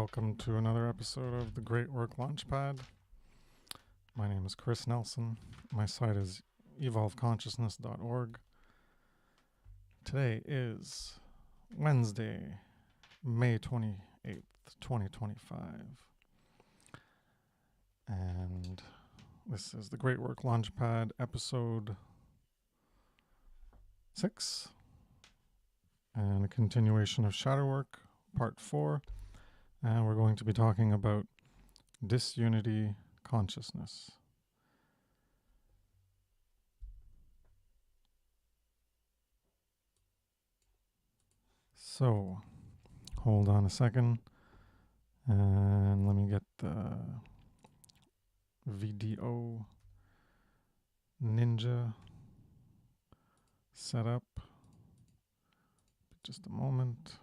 welcome to another episode of the Great Work Launchpad. My name is Kris Nelson. My site is evolveconsciousness.org. Today is Wednesday, May 28th, 2025. And this is the Great Work Launchpad, episode 6, and a continuation of Shadow Work, part 4. And we're going to be talking about Disunity Consciousness. So, hold on a second, and let me get the VDO Ninja set up. Just a moment.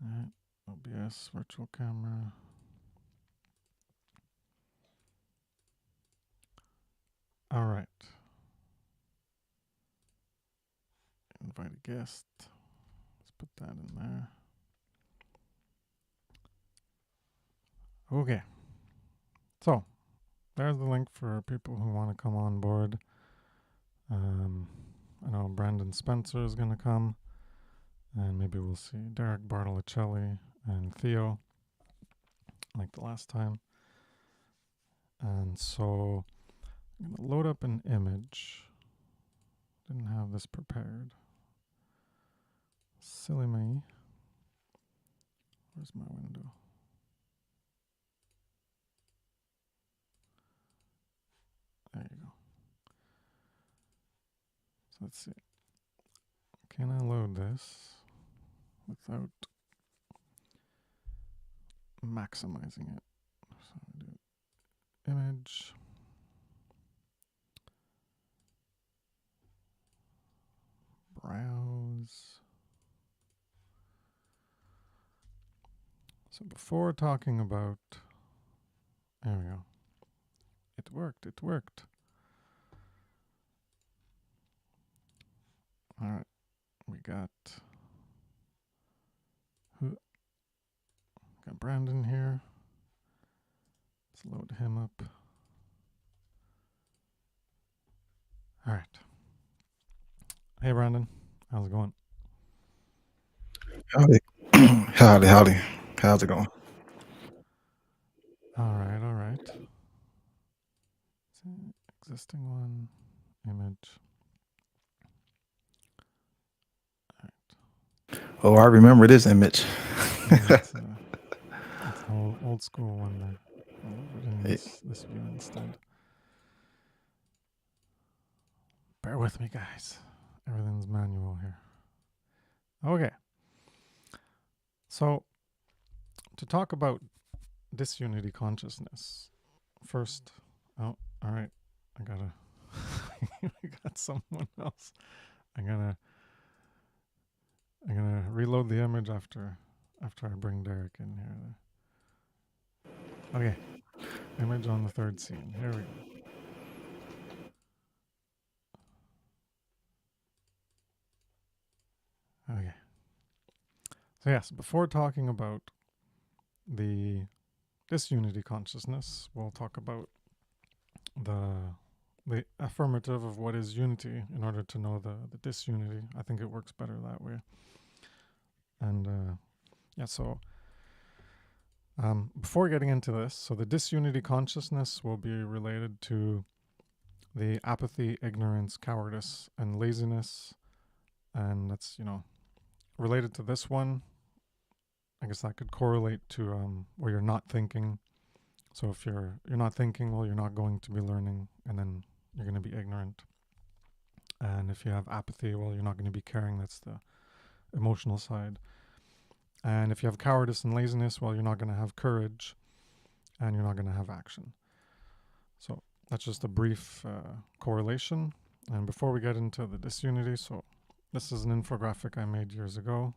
Alright, OBS, virtual camera. Alright. Invite a guest. Let's put that in there. Okay. So, there's the link for people who want to come on board. I know Brandon Spencer is going to come. And maybe we'll see Derek Bartolacelli and Theo, like the last time. And so I'm going to load up an image. Didn't have this prepared. Silly me. Where's my window? There you go. So let's see. Can I load this without maximizing it? So I do image, browse. So before talking about, there we go. It worked. All right, we got Brandon here. Let's load him up. All right. Hey, Brandon. How's it going? Howdy. How's it going? All right. Existing one, image. All right. Oh, I remember this image. It's an old school one there. I'll load it in this view instead. Bear with me, guys. Everything's manual here. Okay. So, to talk about disunity consciousness, first, all right, I got someone else. I'm gonna reload the image after I bring Derek in here. Okay, image on the third scene. Here we go. Okay. So yes, before talking about the disunity consciousness, we'll talk about the affirmative of what is unity in order to know the disunity. I think it works better that way. And so before getting into this, so the disunity consciousness will be related to the apathy, ignorance, cowardice, and laziness. And that's, related to this one. I guess that could correlate to where you're not thinking. So if you're not thinking, well, you're not going to be learning, and then you're going to be ignorant. And if you have apathy, well, you're not going to be caring. That's the emotional side. And if you have cowardice and laziness, well, you're not going to have courage, and you're not going to have action. So that's just a brief correlation. And before we get into the disunity, so this is an infographic I made years ago,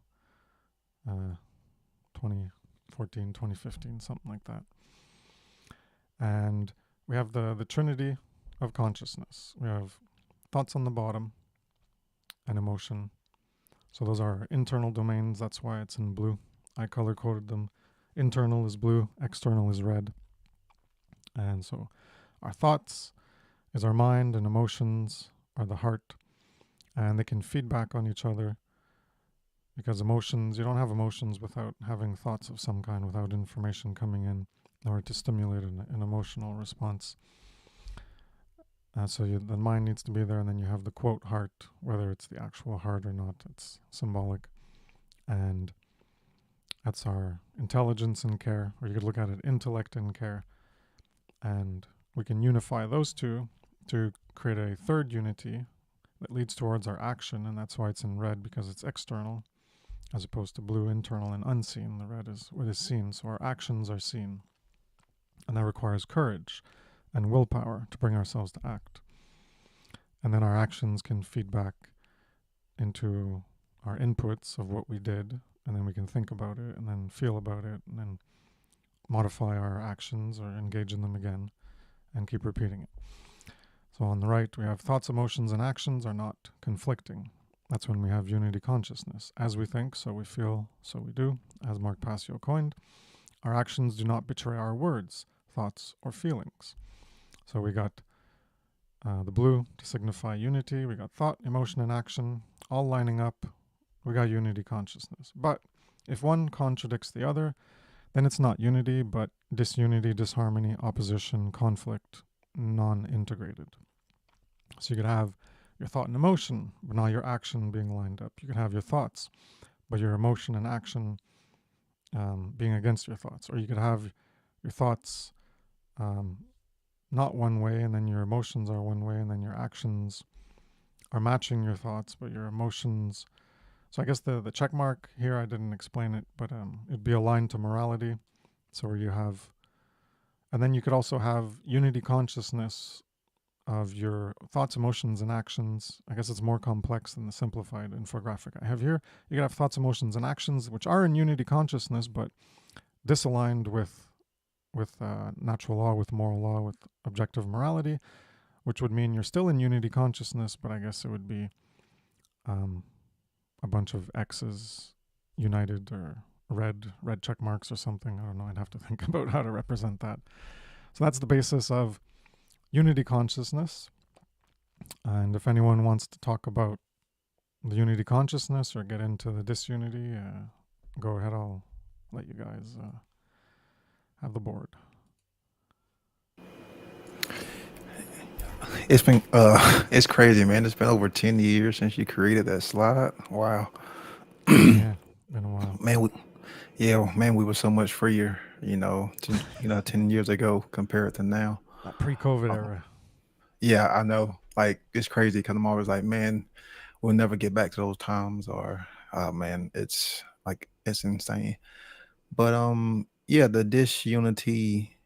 2014, 2015, something like that. And we have the trinity of consciousness. We have thoughts on the bottom and emotion. So those are internal domains. That's why it's in blue. I color coded them. Internal is blue, external is red. And so our thoughts is our mind, and emotions are the heart. And they can feedback on each other, because emotions, you don't have emotions without having thoughts of some kind, without information coming in order to stimulate an emotional response. So the mind needs to be there, and then you have the quote heart, whether it's the actual heart or not, it's symbolic. And that's our intelligence and care, or you could look at it intellect and care. And we can unify those two to create a third unity that leads towards our action, and that's why it's in red, because it's external, as opposed to blue, internal and unseen. The red is what is seen, so our actions are seen. And that requires courage and willpower to bring ourselves to act. And then our actions can feed back into our inputs of what we did, and then we can think about it and then feel about it and then modify our actions or engage in them again and keep repeating it. So on the right, we have thoughts, emotions, and actions are not conflicting. That's when we have unity consciousness. As we think, so we feel, so we do, as Mark Passio coined. Our actions do not betray our words, thoughts, or feelings. So we got the blue to signify unity. We got thought, emotion, and action all lining up. We got unity consciousness. But if one contradicts the other, then it's not unity, but disunity, disharmony, opposition, conflict, non-integrated. So you could have your thought and emotion, but not your action being lined up. You could have your thoughts, but your emotion and action being against your thoughts. Or you could have your thoughts not one way, and then your emotions are one way, and then your actions are matching your thoughts, but your emotions... So I guess the check mark here, I didn't explain it, but it'd be aligned to morality. So where you have... And then you could also have unity consciousness of your thoughts, emotions, and actions. I guess it's more complex than the simplified infographic I have here. You could have thoughts, emotions, and actions, which are in unity consciousness, but disaligned with natural law, with moral law, with objective morality, which would mean you're still in unity consciousness, but I guess it would be a bunch of X's united, or red check marks or something. I don't know. I'd have to think about how to represent that. So that's the basis of unity consciousness. And if anyone wants to talk about the unity consciousness or get into the disunity, go ahead. I'll let you guys have the board. It's been it's crazy, man. It's been over 10 years since you created that slide. Wow. Yeah, been a while. Man, we were so much freer, 10 years ago compared to now. That pre-COVID era. Yeah, I know. Like, it's crazy because I'm always like, man, we'll never get back to those times, or man, it's like, it's insane. But yeah, the disunity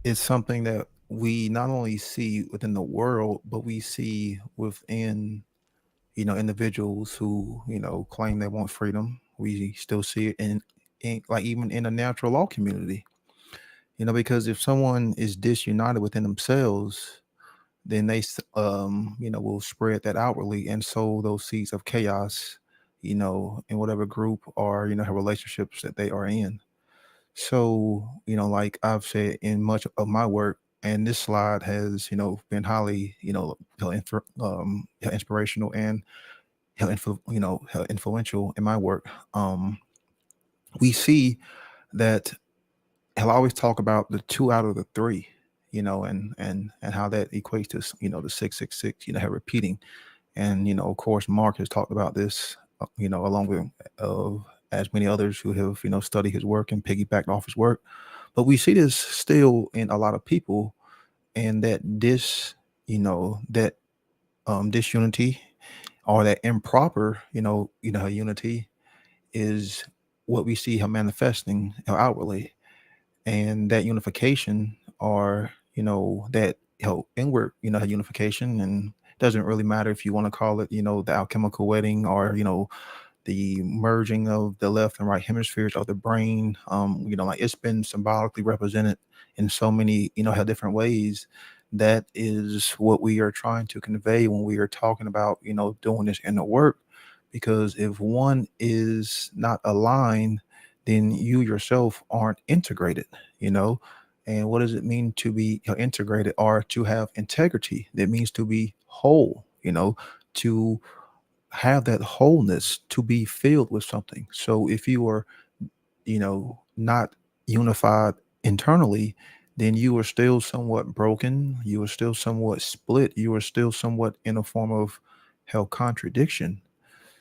is something that we not only see within the world, but we see within, individuals who, claim they want freedom. We still see it in like, even in the natural law community, because if someone is disunited within themselves, then they will spread that outwardly and sow those seeds of chaos, in whatever group or, have relationships that they are in. So, like I've said in much of my work, and this slide has, been highly, inspirational and influential in my work. We see that he'll always talk about the two out of the three, and how that equates to, the 666, her repeating. And, of course, Mark has talked about this, along with as many others who have, studied his work and piggybacked off his work. But we see this still in a lot of people, and that that disunity, or that improper, unity, is what we see him manifesting outwardly. And that unification, or that inward unification, and doesn't really matter if you want to call it the alchemical wedding, or the merging of the left and right hemispheres of the brain. Like, it's been symbolically represented in so many different ways. That is what we are trying to convey when we are talking about doing this inner work, because if one is not aligned, then you yourself aren't integrated, you know. And what does it mean to be integrated or to have integrity? That means to be whole, to have that wholeness, to be filled with something. So if you are, not unified internally, then you are still somewhat broken. You are still somewhat split. You are still somewhat in a form of hell contradiction.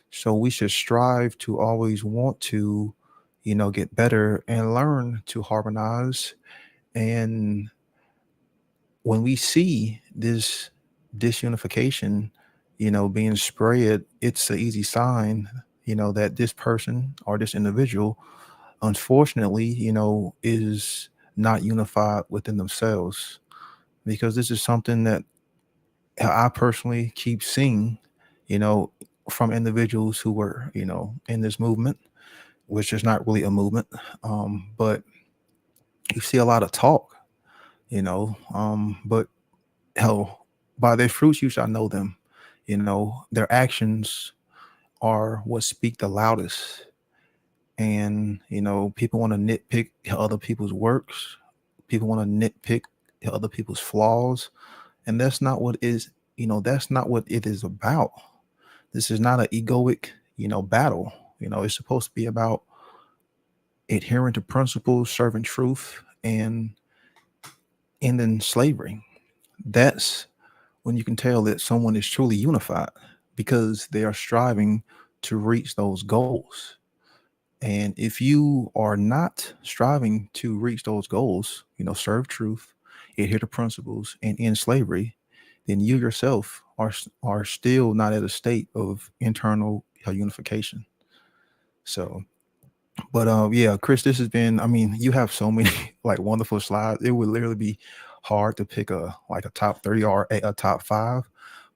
So we should strive to always want to, get better and learn to harmonize. And when we see this disunification, being spread, it's an easy sign, that this person or this individual, unfortunately, is not unified within themselves. Because this is something that I personally keep seeing, you know, from individuals who were, in this movement, which is not really a movement. But you see a lot of talk, but hell, by their fruits you shall know them. Their actions are what speak the loudest. And, people want to nitpick other people's works. People want to nitpick other people's flaws. And that's not what is, that's not what it is about. This is not an egoic, battle. It's supposed to be about adhering to principles, serving truth, and ending slavery. That's when you can tell that someone is truly unified because they are striving to reach those goals. And if you are not striving to reach those goals, serve truth, adhere to principles, and end slavery, then you yourself are still not at a state of internal unification. So, but yeah, Chris, this has been. I mean, you have so many like wonderful slides. It would literally be hard to pick a top three or a top five.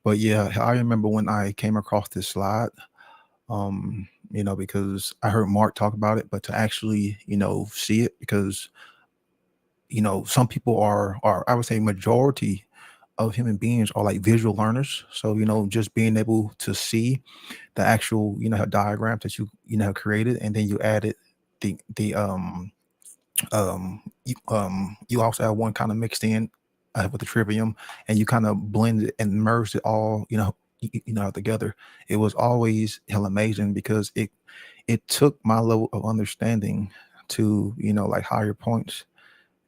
But yeah, I remember when I came across this slide, because I heard Mark talk about it, but to actually, see it, because some people are I would say majority of human beings are like visual learners. So just being able to see the actual diagram that you have created, and then you added the you also have one kind of mixed in with the trivium, and you kind of blended and merged it all together. It was always hell amazing because it took my level of understanding to like higher points.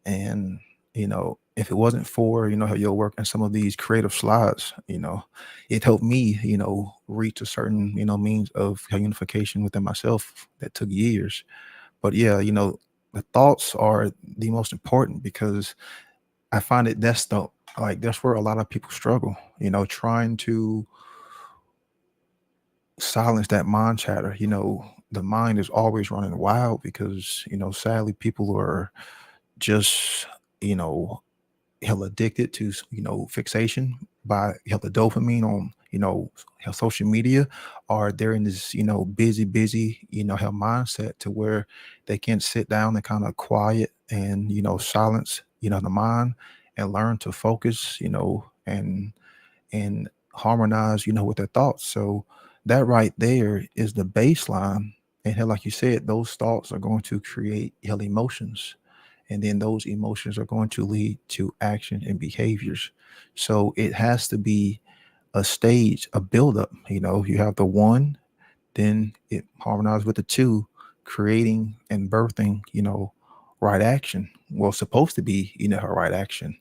And if it wasn't for your work and some of these creative slides, it helped me reach a certain means of unification within myself that took years. But yeah, the thoughts are the most important, because I find it that's where a lot of people struggle, trying to silence that mind chatter. The mind is always running wild because sadly people are just you know hell addicted to fixation by the dopamine on social media, or they're in this busy hell mindset to where they can't sit down and kind of quiet and silence the mind and learn to focus, and harmonize with their thoughts. So that right there is the baseline. And hell, like you said, those thoughts are going to create hell emotions, and then those emotions are going to lead to action and behaviors. So it has to be a stage, a buildup. You have the one, then it harmonizes with the two, creating and birthing right action. Well, supposed to be her right action.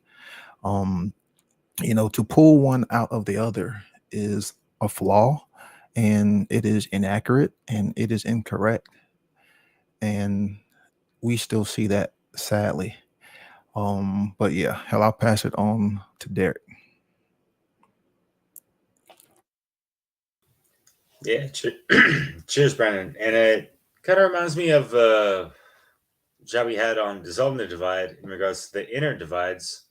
um to pull one out of the other is a flaw, and it is inaccurate, and it is incorrect. And we still see that, sadly. But yeah, hell, I'll pass it on to Derek. Yeah, cheers, Brandon. And it kind of reminds me of job we had on dissolving the divide in regards to the inner divides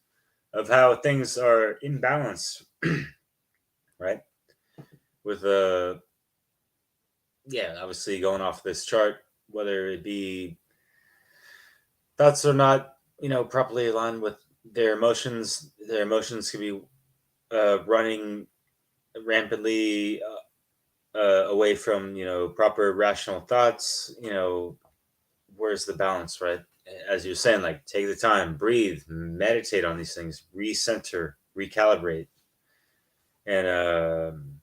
of how things are in balance, right? With yeah, obviously going off this chart, whether it be thoughts are not, properly aligned with their emotions could be running rampantly away from, proper rational thoughts, where's the balance, right? As you're saying, like, take the time, breathe, meditate on these things, recenter, recalibrate. And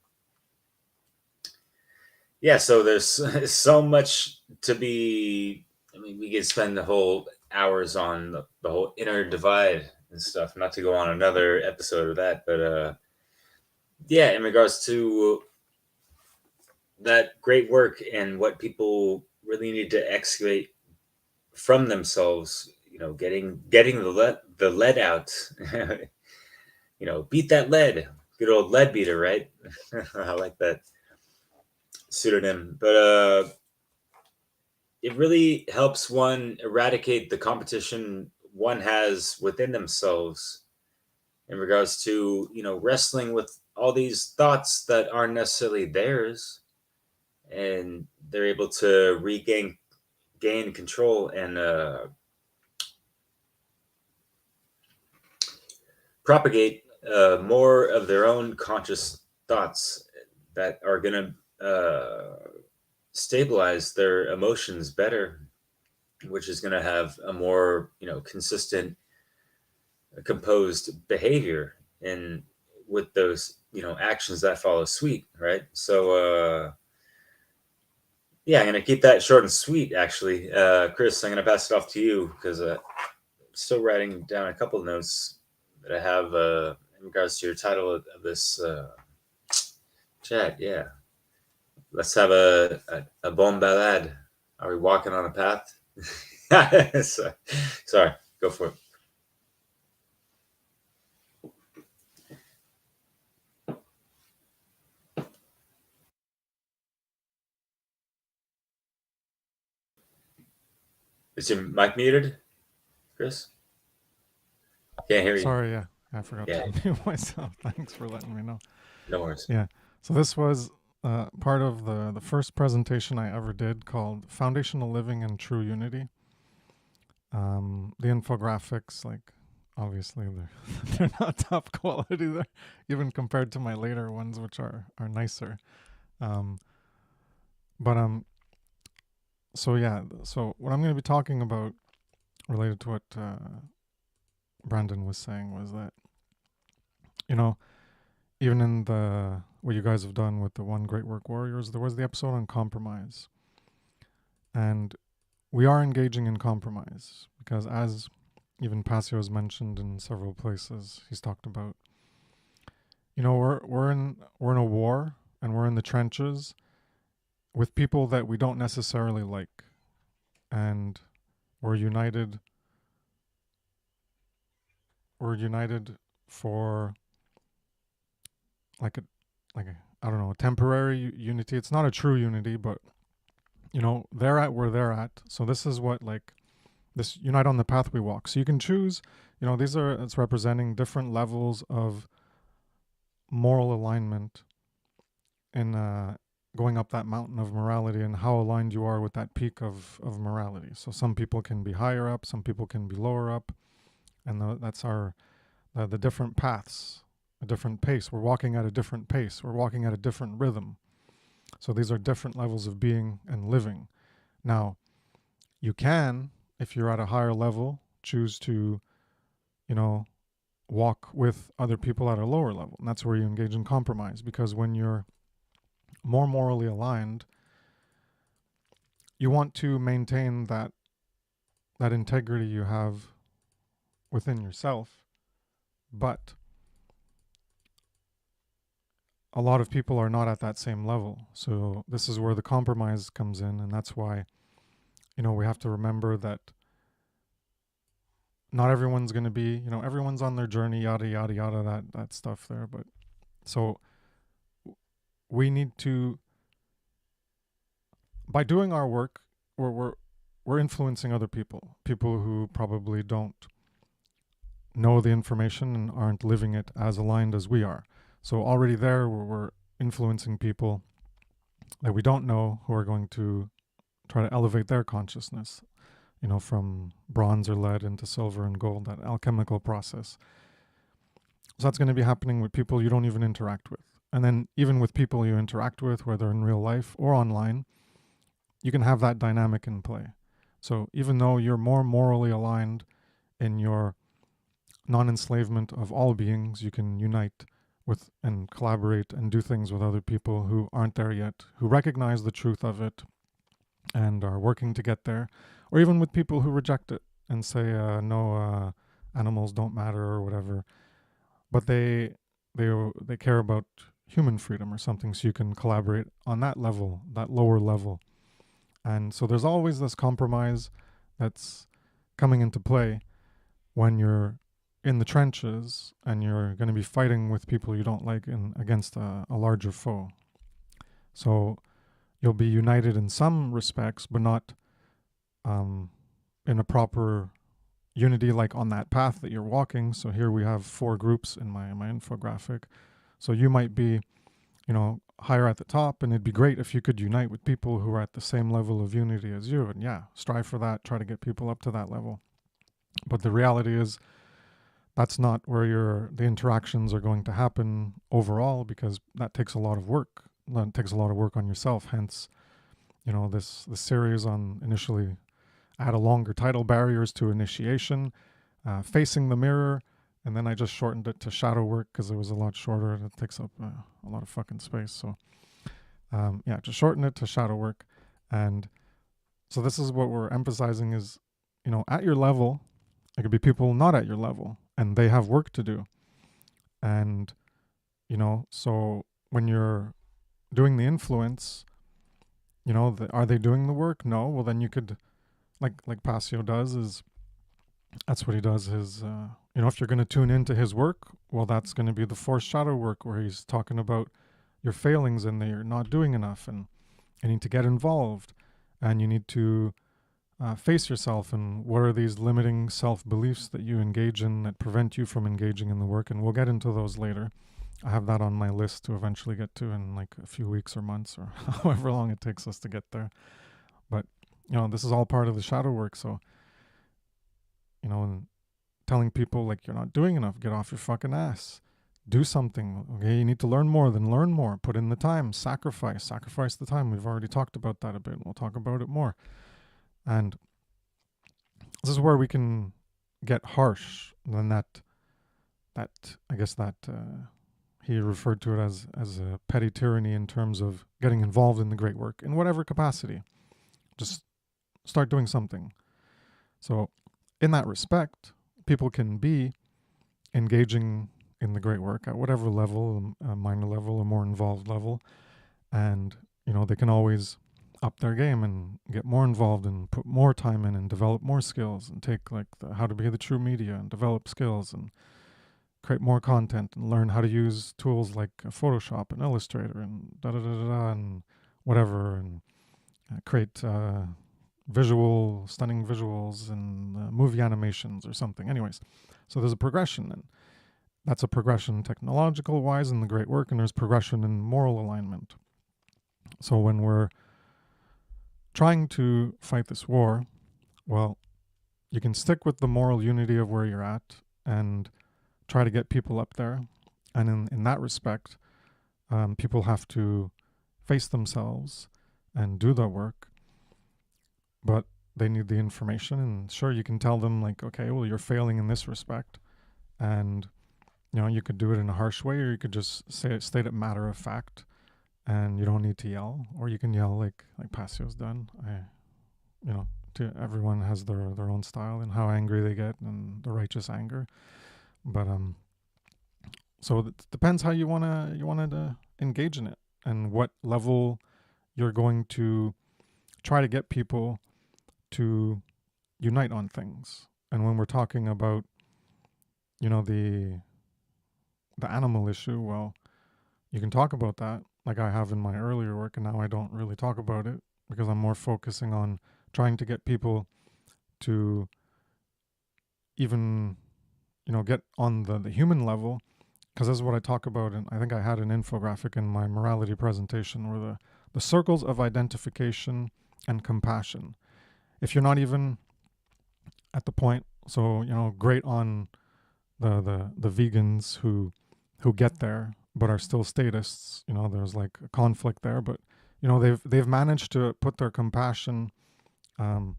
yeah, so there's so much to be. I mean, we could spend the whole hours on the whole inner divide and stuff. Not to go on another episode of that, but yeah, in regards to that great work and what people really need to excavate from themselves, getting the lead out. Beat that lead. Good old lead beater, right? I like that pseudonym. But it really helps one eradicate the competition one has within themselves in regards to, wrestling with all these thoughts that aren't necessarily theirs, and they're able to gain control and propagate more of their own conscious thoughts that are going to stabilize their emotions better, which is going to have a more, consistent, composed behavior and with those, actions that follow suit, right? So yeah, I'm going to keep that short and sweet, actually. Kris, I'm going to pass it off to you because I'm still writing down a couple of notes that I have in regards to your title of this chat. Yeah. Let's have a bon balade. Are we walking on a path? Sorry, go for it. Is your mic muted, Kris? Can't hear you. Sorry, yeah. I forgot to mute myself. Thanks for letting me know. No worries. Yeah. So this was part of the first presentation I ever did called Foundational Living and True Unity. The infographics, like, obviously they're not top quality there, even compared to my later ones, which are nicer. So yeah, so what I'm going to be talking about related to what Brandon was saying was that, even in what you guys have done with the One Great Work Warriors, there was the episode on compromise. And we are engaging in compromise because, as even Passio has mentioned in several places, he's talked about, we're in a war and we're in the trenches with people that we don't necessarily like, and we're united for like a I don't know, a temporary unity. It's not a true unity, but they're at where they're at. So this is what, like, this unite on the path we walk. So you can choose, it's representing different levels of moral alignment in going up that mountain of morality and how aligned you are with that peak of morality. So some people can be higher up, some people can be lower up, and that's the different paths, a different pace. We're walking at a different pace. We're walking at a different rhythm. So these are different levels of being and living. Now, you can, if you're at a higher level, choose to, walk with other people at a lower level. And that's where you engage in compromise, because when you're more morally aligned, you want to maintain that integrity you have within yourself, but a lot of people are not at that same level. So this is where the compromise comes in, and that's why, we have to remember that not everyone's going to be, everyone's on their journey, yada, yada, yada, that stuff there. But so we need to, by doing our work, we're influencing other people who probably don't know the information and aren't living it as aligned as we are. So already there, we're influencing people that we don't know who are going to try to elevate their consciousness, from bronze or lead into silver and gold, that alchemical process. So that's going to be happening with people you don't even interact with. And then even with people you interact with, whether in real life or online, you can have that dynamic in play. So even though you're more morally aligned in your non-enslavement of all beings, you can unite with and collaborate and do things with other people who aren't there yet, who recognize the truth of it and are working to get there, or even with people who reject it and say, no, animals don't matter or whatever, but they care about human freedom or something, so you can collaborate on that level, that lower level. And so there's always this compromise that's coming into play when you're in the trenches and you're going to be fighting with people you don't like against a larger foe. So you'll be united in some respects, but not in a proper unity, like on that path that you're walking. So here we have 4 groups in my infographic. So you might be, higher at the top, and it'd be great if you could unite with people who are at the same level of unity as you. And yeah, strive for that, try to get people up to that level. But the reality is that's not where the interactions are going to happen overall, because that takes a lot of work. That takes a lot of work on yourself. Hence, this series on initially, I had a longer title, Barriers to Initiation, Facing the Mirror, and then I just shortened it to Shadow Work because it was a lot shorter and it takes up a lot of fucking space. So just shorten it to Shadow Work. And so this is what we're emphasizing is, at your level, it could be people not at your level and they have work to do. And, so when you're doing the influence, are they doing the work? No. Well, then you could, like Passio does, that's what he does is, if you're going to tune into his work, well, that's going to be the forced shadow work where he's talking about your failings and that you're not doing enough and you need to get involved and you need to face yourself and what are these limiting self-beliefs that you engage in that prevent you from engaging in the work. And we'll get into those later. I have that on my list to eventually get to in like a few weeks or months or however long it takes us to get there. But, this is all part of the shadow work. So, and telling people like you're not doing enough, get off your fucking ass, do something. Okay, you need to learn more, then learn more, put in the time, sacrifice the time. We've already talked about that a bit. We'll talk about it more. And this is where we can get harsh. Then that I guess that he referred to it as a petty tyranny in terms of getting involved in the great work in whatever capacity. Just start doing something. So in that respect, people can be engaging in the great work at whatever level, a minor level, a more involved level. And, they can always up their game and get more involved and put more time in and develop more skills and take like how to be the true media and develop skills and create more content and learn how to use tools like Photoshop and Illustrator and and whatever, and create stunning visuals and movie animations or something. Anyways, so there's a progression, and that's a progression technological wise in the great work, and there's progression in moral alignment. So when we're trying to fight this war, well, you can stick with the moral unity of where you're at and try to get people up there. And in that respect, people have to face themselves and do the work, but they need the information. And sure, you can tell them like, okay, well, you're failing in this respect. And, you could do it in a harsh way, or you could just state it matter of fact, and you don't need to yell, or you can yell like Passio's done. Everyone has their own style and how angry they get and the righteous anger. But so it depends how you wanted to engage in it and what level you're going to try to get people to unite on things. And when we're talking about, the animal issue, well, you can talk about that like I have in my earlier work, and now I don't really talk about it because I'm more focusing on trying to get people to even, get on the human level, because this is what I talk about. And I think I had an infographic in my morality presentation where the circles of identification and compassion. If you're not even at the point, so, great on the vegans who get there but are still statists. There's like a conflict there, but they've managed to put their compassion and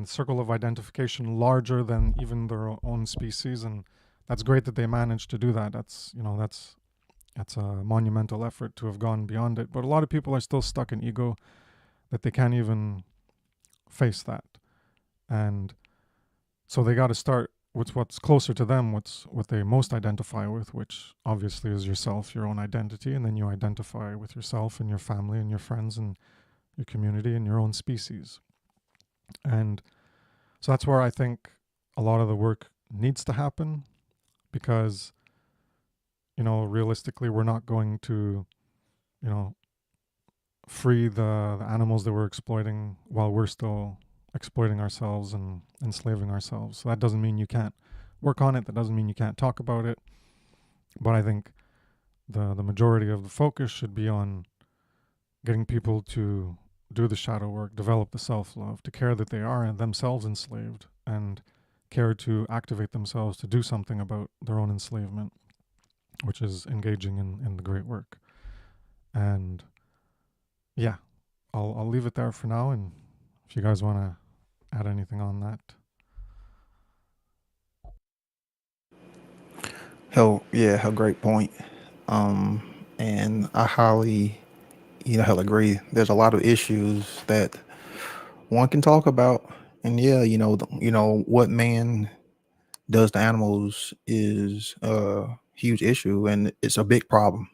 circle of identification larger than even their own species, and that's great that they managed to do that. That's a monumental effort to have gone beyond it. But a lot of people are still stuck in ego, that they can't even face that, and so they got to start with what's closer to them, what they most identify with, which obviously is yourself, your own identity, and then you identify with yourself and your family and your friends and your community and your own species. And so that's where I think a lot of the work needs to happen, because realistically we're not going to free the animals that we're exploiting while we're still exploiting ourselves and enslaving ourselves. So that doesn't mean you can't work on it. That doesn't mean you can't talk about it. But I think the majority of the focus should be on getting people to do the shadow work, develop the self-love, to care that they are themselves enslaved, and care to activate themselves to do something about their own enslavement, which is engaging in the great work. And yeah, I'll leave it there for now, and if you guys want to add anything on that. Hell, yeah, hell, great point. And I highly, hell agree. There's a lot of issues that one can talk about, and yeah, what man does to animals is a huge issue, and it's a big problem.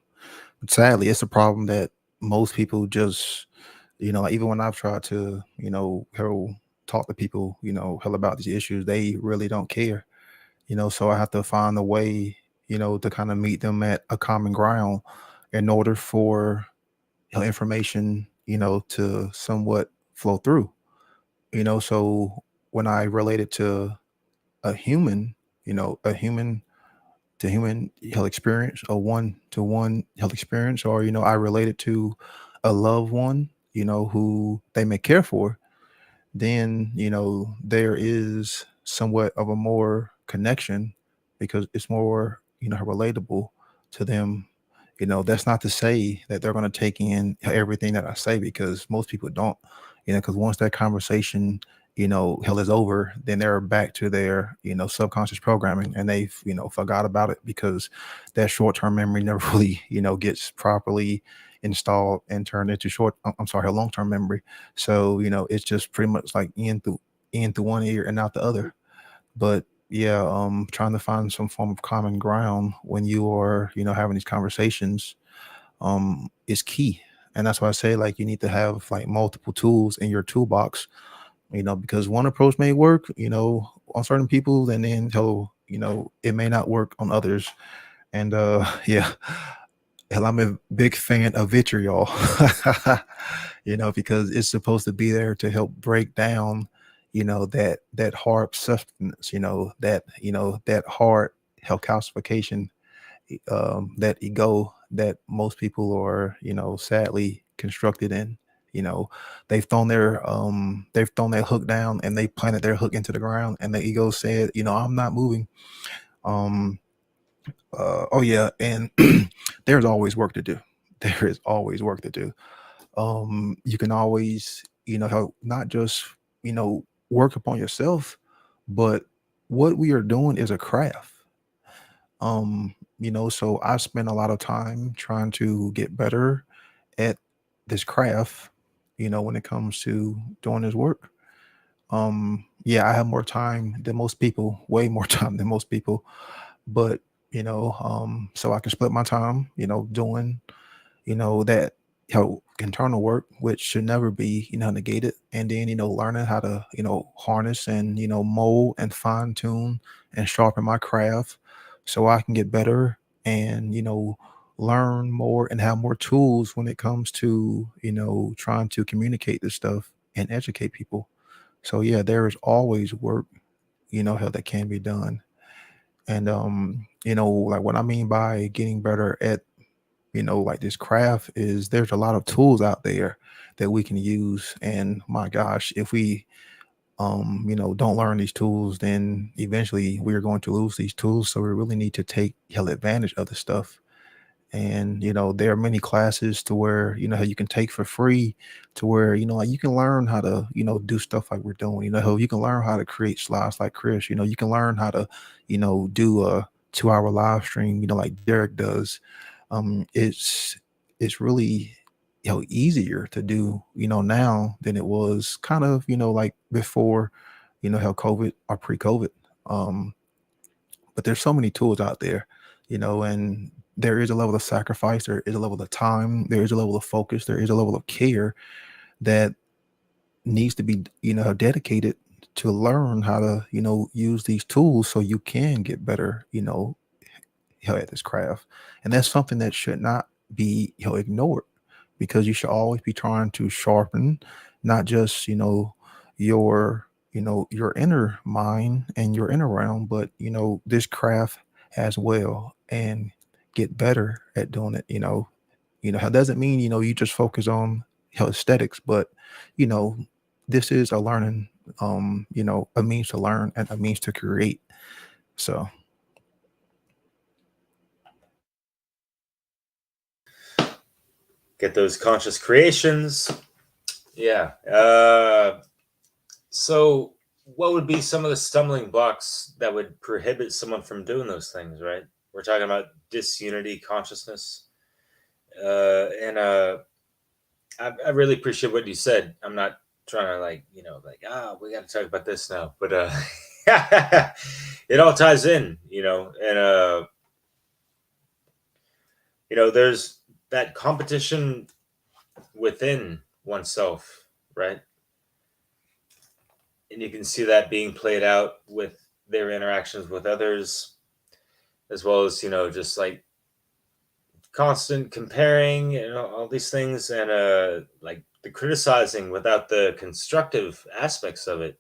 But sadly, it's a problem that most people just, like even when I've tried to, hell, talk to people, hell about these issues, they really don't care. So I have to find a way, to kind of meet them at a common ground in order for information, to somewhat flow through. So when I relate it to a human, a human to human health experience, a one to one health experience, or I relate it to a loved one, who they may care for, then there is somewhat of a more connection, because it's more relatable to them. That's not to say that they're going to take in everything that I say, because most people don't. Because once that conversation hell is over, then they're back to their subconscious programming, and they've forgot about it, because that short-term memory never really gets properly installed and turned into long-term memory. So it's just pretty much like in through one ear and out the other. But yeah, trying to find some form of common ground when you are having these conversations is key. And that's why I say, like, you need to have like multiple tools in your toolbox, because one approach may work on certain people, and then it may not work on others. And yeah, hell, I'm a big fan of vitriol, because it's supposed to be there to help break down, that hard substance, that hard hell calcification, that ego that most people are, sadly constructed in. They've thrown their hook down, and they planted their hook into the ground, and the ego said, I'm not moving. Oh yeah, and there's always work to do. There is always work to do. You can always, not just, work upon yourself, but what we are doing is a craft. So I spend a lot of time trying to get better at this craft, when it comes to doing this work. Yeah, I have more time than most people, way more time than most people, but so I can split my time, doing that internal work, which should never be negated, and then learning how to harness and mold and fine tune and sharpen my craft, so I can get better and learn more and have more tools when it comes to trying to communicate this stuff and educate people. So yeah, there is always work how that can be done. And like what I mean by getting better at like this craft is, there's a lot of tools out there that we can use. And my gosh, if we don't learn these tools, then eventually we are going to lose these tools. So we really need to take hell advantage of the stuff. And there are many classes to where you can take for free, to where like you can learn how to do stuff like we're doing. You can learn how to create slides like Kris. You can learn how to do a 2-hour live stream like Derek does. It's really easier to do now than it was kind of like before how COVID or pre-COVID. But there's so many tools out there, and there is a level of sacrifice, there is a level of time, there is a level of focus, there is a level of care that needs to be dedicated to learn how to use these tools so you can get better at this craft. And that's something that should not be ignored, because you should always be trying to sharpen not just your your inner mind and your inner realm, but this craft as well, and get better at doing it. How doesn't mean you just focus on aesthetics, but you know this is a learning, a means to learn and a means to create. So Get those conscious creations. Yeah. So what would be some of the stumbling blocks that would prohibit someone from doing those things, right? We're talking about disunity consciousness. And I really appreciate what you said. I'm not trying to we got to talk about this now, but it all ties in, and there's that competition within oneself, right? And you can see that being played out with their interactions with others, as well as just like constant comparing and all these things, and like the criticizing without the constructive aspects of it.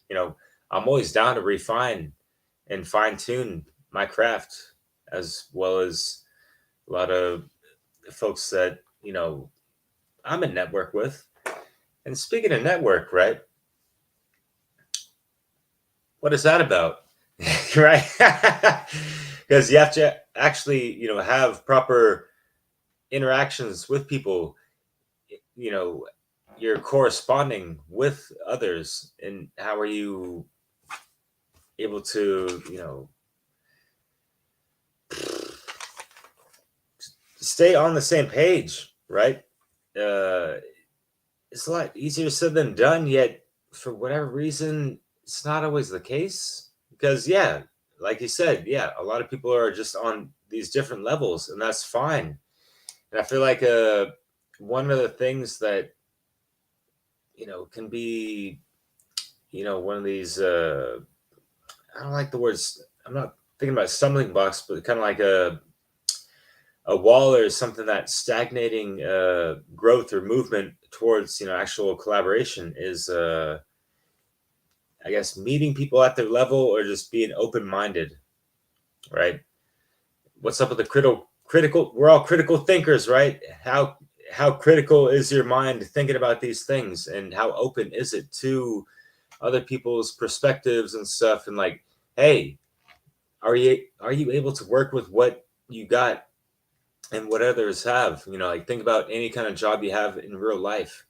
I'm always down to refine and fine tune my craft, as well as a lot of folks that I'm in network with. And speaking of network, right? What is that about? Right? Because you have to actually, have proper interactions with people. You're corresponding with others, and how are you able to, stay on the same page, right? It's a lot easier said than done, yet for whatever reason, it's not always the case. Because, yeah, like you said, yeah, a lot of people are just on these different levels, and that's fine. And I feel like one of the things that, can be, one of these, I don't like the words, I'm not thinking about stumbling blocks, but kind of like a wall or something that's stagnating growth or movement towards actual collaboration is I guess meeting people at their level, or just being open-minded, right? What's up with the critical, we're all critical thinkers, right? How critical is your mind thinking about these things, and how open is it to other people's perspectives and stuff? And like, hey, are you able to work with what you got and what others have? Like, think about any kind of job you have in real life.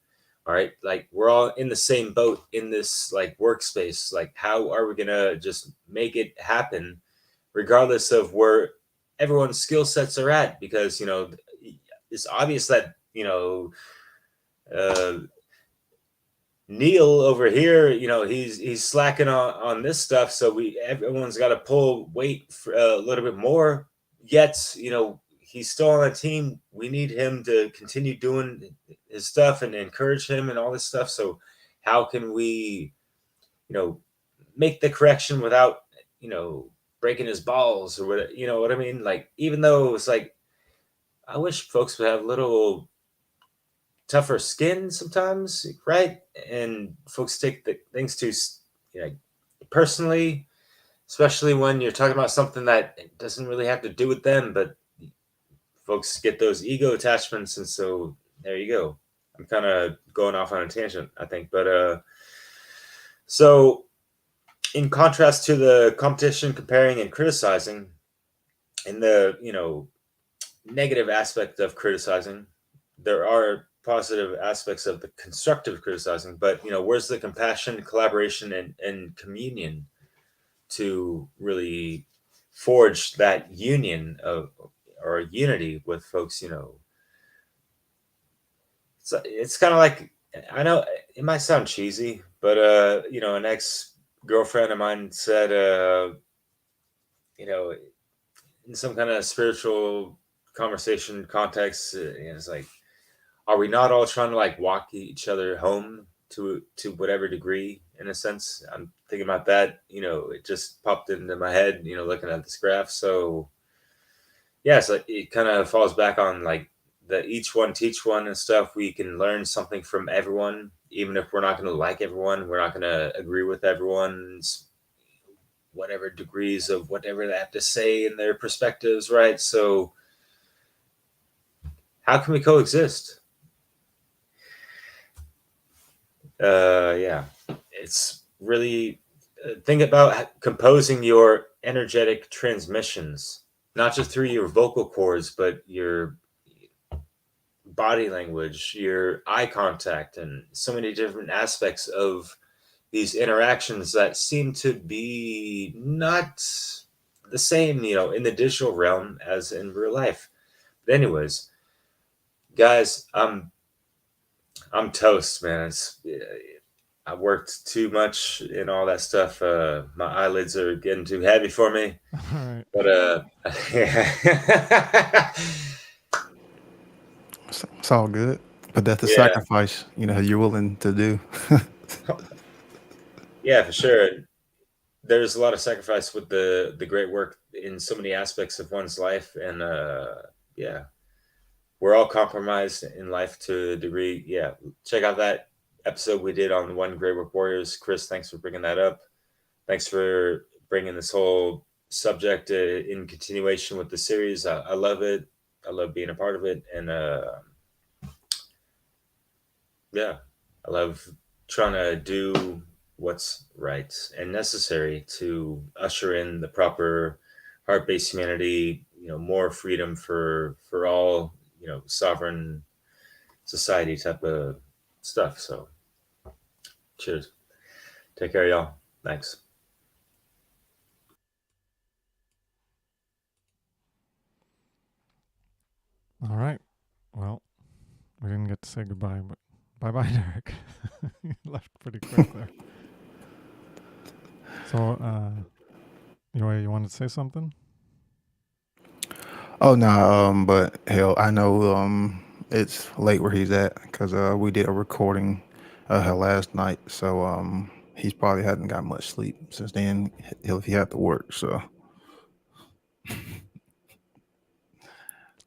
All right, like, we're all in the same boat in this like workspace. Like, how are we gonna just make it happen regardless of where everyone's skill sets are at? Because it's obvious that uh, Neil over here, he's slacking on this stuff, so everyone's got to pull weight for a little bit more. Yet, he's still on the team. We need him to continue doing his stuff and encourage him and all this stuff. So, how can we, make the correction without, breaking his balls or what? You know what I mean? Like, even though it's like, I wish folks would have a little tougher skin sometimes, right? And folks take the things too personally, especially when you're talking about something that doesn't really have to do with them, but folks get those ego attachments. And so there you go. I'm kind of going off on a tangent, I think. But so in contrast to the competition, comparing, and criticizing, and the negative aspect of criticizing. There are positive aspects of the constructive criticizing, but where's the compassion, collaboration, and communion to really forge that union of or unity with folks? It's kind of like, I know it might sound cheesy, but an ex-girlfriend of mine said, in some kind of spiritual conversation context, it's like, are we not all trying to like walk each other home to whatever degree? In a sense, I'm thinking about that. It just popped into my head. Looking at this graph. So yeah, so it kind of falls back on like the each one teach one and stuff. We can learn something from everyone, even if we're not going to like everyone. We're not going to agree with everyone's whatever degrees of whatever they have to say in their perspectives, right? So how can we coexist? Yeah, it's really think about composing your energetic transmissions, not just through your vocal cords, but your body language, your eye contact, and so many different aspects of these interactions that seem to be not the same, in the digital realm as in real life. But anyways, guys, I'm toast, man. I worked too much and all that stuff. My eyelids are getting too heavy for me. All right. But yeah. It's all good, but that's the Yeah, sacrifice you're willing to do. yeah, for sure. There's a lot of sacrifice with the great work in so many aspects of one's life, and yeah, we're all compromised in life to a degree. Yeah, check out that episode we did on the One Great Work Warriors. Kris, thanks for bringing that up. Thanks for bringing this whole subject in continuation with the series. I love it. I love being a part of it, and yeah, I love trying to do what's right and necessary to usher in the proper heart-based humanity. More freedom for all. Sovereign society type of stuff. So, cheers. Take care, y'all. Thanks. All right. Well, we didn't get to say goodbye, but bye-bye, Derek. You left pretty quick there. So, you wanted to say something? Oh no, but hell, I know it's late where he's at because we did a recording last night, so he's probably hadn't got much sleep since then. He had to work, so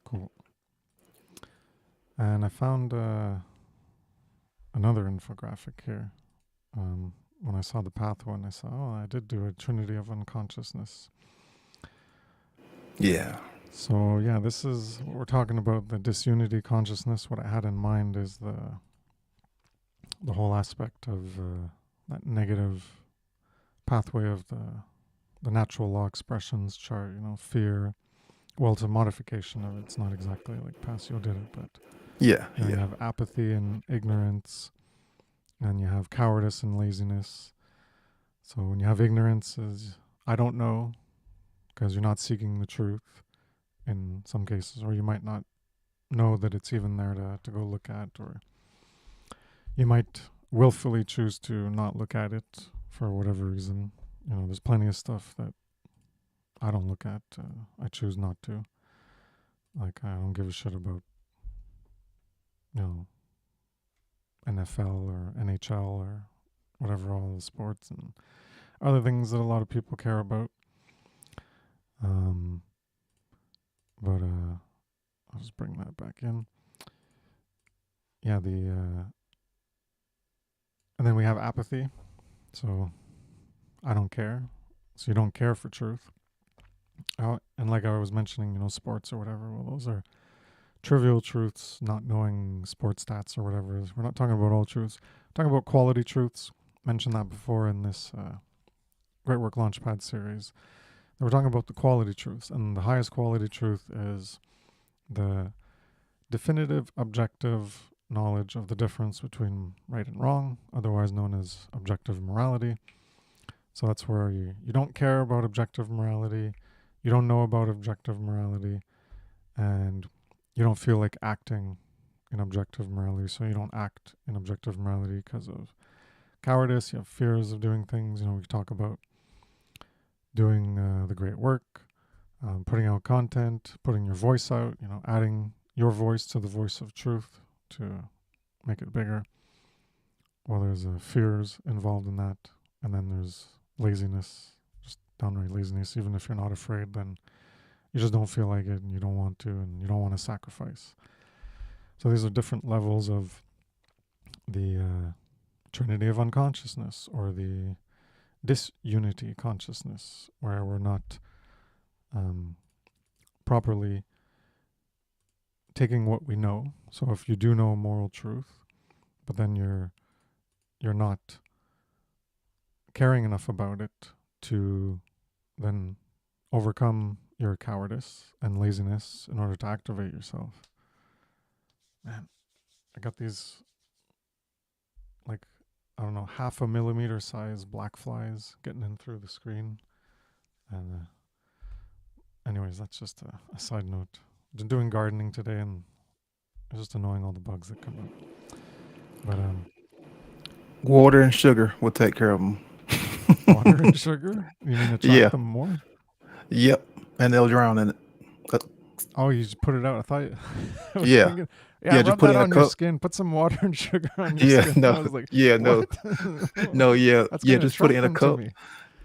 Cool. And I found another infographic here. When I saw the path one, I saw, I did do a Trinity of Unconsciousness. yeah. So yeah, this is what we're talking about, the disunity consciousness. What I had in mind is the whole aspect of that negative pathway of the natural law expressions chart. Fear. Well, it's a modification of it. It's not exactly like Passio did it, but Yeah, you yeah. have apathy and ignorance, and you have cowardice and laziness. So when you have ignorance, is I don't know, because you're not seeking the truth in some cases, or you might not know that it's even there to go look at, or you might willfully choose to not look at it for whatever reason. There's plenty of stuff that I don't look at. I choose not to. Like, I don't give a shit about, NFL or NHL or whatever, all the sports and other things that a lot of people care about. But I'll just bring that back in. Yeah, and then we have apathy. So I don't care. So you don't care for truth. And like I was mentioning, sports or whatever. Well, those are trivial truths, not knowing sports stats or whatever. We're not talking about all truths. We're talking about quality truths. Mentioned that before in this Great Work Launchpad series. We're talking about the quality truths. And the highest quality truth is the definitive objective knowledge of the difference between right and wrong, otherwise known as objective morality. So that's where you don't care about objective morality, you don't know about objective morality, and you don't feel like acting in objective morality. So you don't act in objective morality because of cowardice, you have fears of doing things. We talk about doing the great work, putting out content, putting your voice out, adding your voice to the voice of truth to make it bigger. Well, there's fears involved in that. And then there's laziness, just downright laziness. Even if you're not afraid, then you just don't feel like it and you don't want to, and you don't want to sacrifice. So these are different levels of the Trinity of unconsciousness, or the disunity consciousness, where we're not properly taking what we know. So if you do know moral truth, but then you're not caring enough about it to then overcome your cowardice and laziness in order to activate yourself. Man, I got these, like, I don't know, 0.5 millimeter size black flies getting in through the screen. And anyways, that's just a side note. Been doing gardening today, and it's just annoying, all the bugs that come up. But Water and sugar will take care of them. water and sugar? You mean attract them more? Yep, and they'll drown in it. Oh, you just put it out. I thought. I was Yeah. thinking, Just rub put it that in a on your cup. skin. Put some water and sugar on your skin. No, I was like, no, what? no, yeah, That's yeah. gonna Just put it in a attract them cup.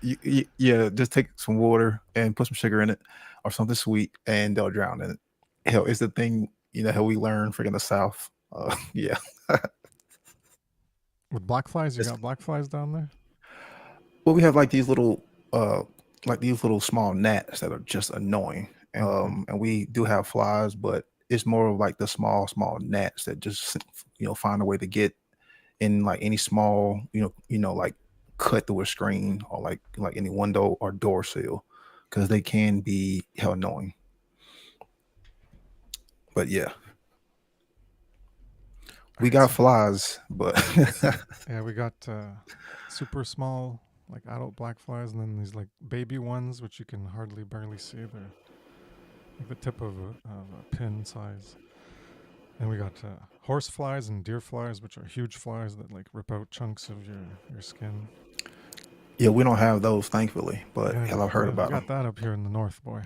to me. Yeah, just take some water and put some sugar in it, or something sweet, and they'll drown in it. Hell, it's the thing, how we learn freaking the South. Yeah. With black flies, you got black flies down there? Well, we have like these little small gnats that are just annoying. Okay. And we do have flies, but it's more of like the small gnats that just find a way to get in like any small like cut through a screen, or like any window or door sill, because they can be hell annoying. But yeah, we got flies, but Yeah, we got super small, like adult black flies, and then these like baby ones, which you can barely see. They're like the tip of a pin size. And we got horse flies and deer flies, which are huge flies that like rip out chunks of your skin. yeah, we don't have those, thankfully. But hell, I've heard about them. We got them. that up here in the north, boy.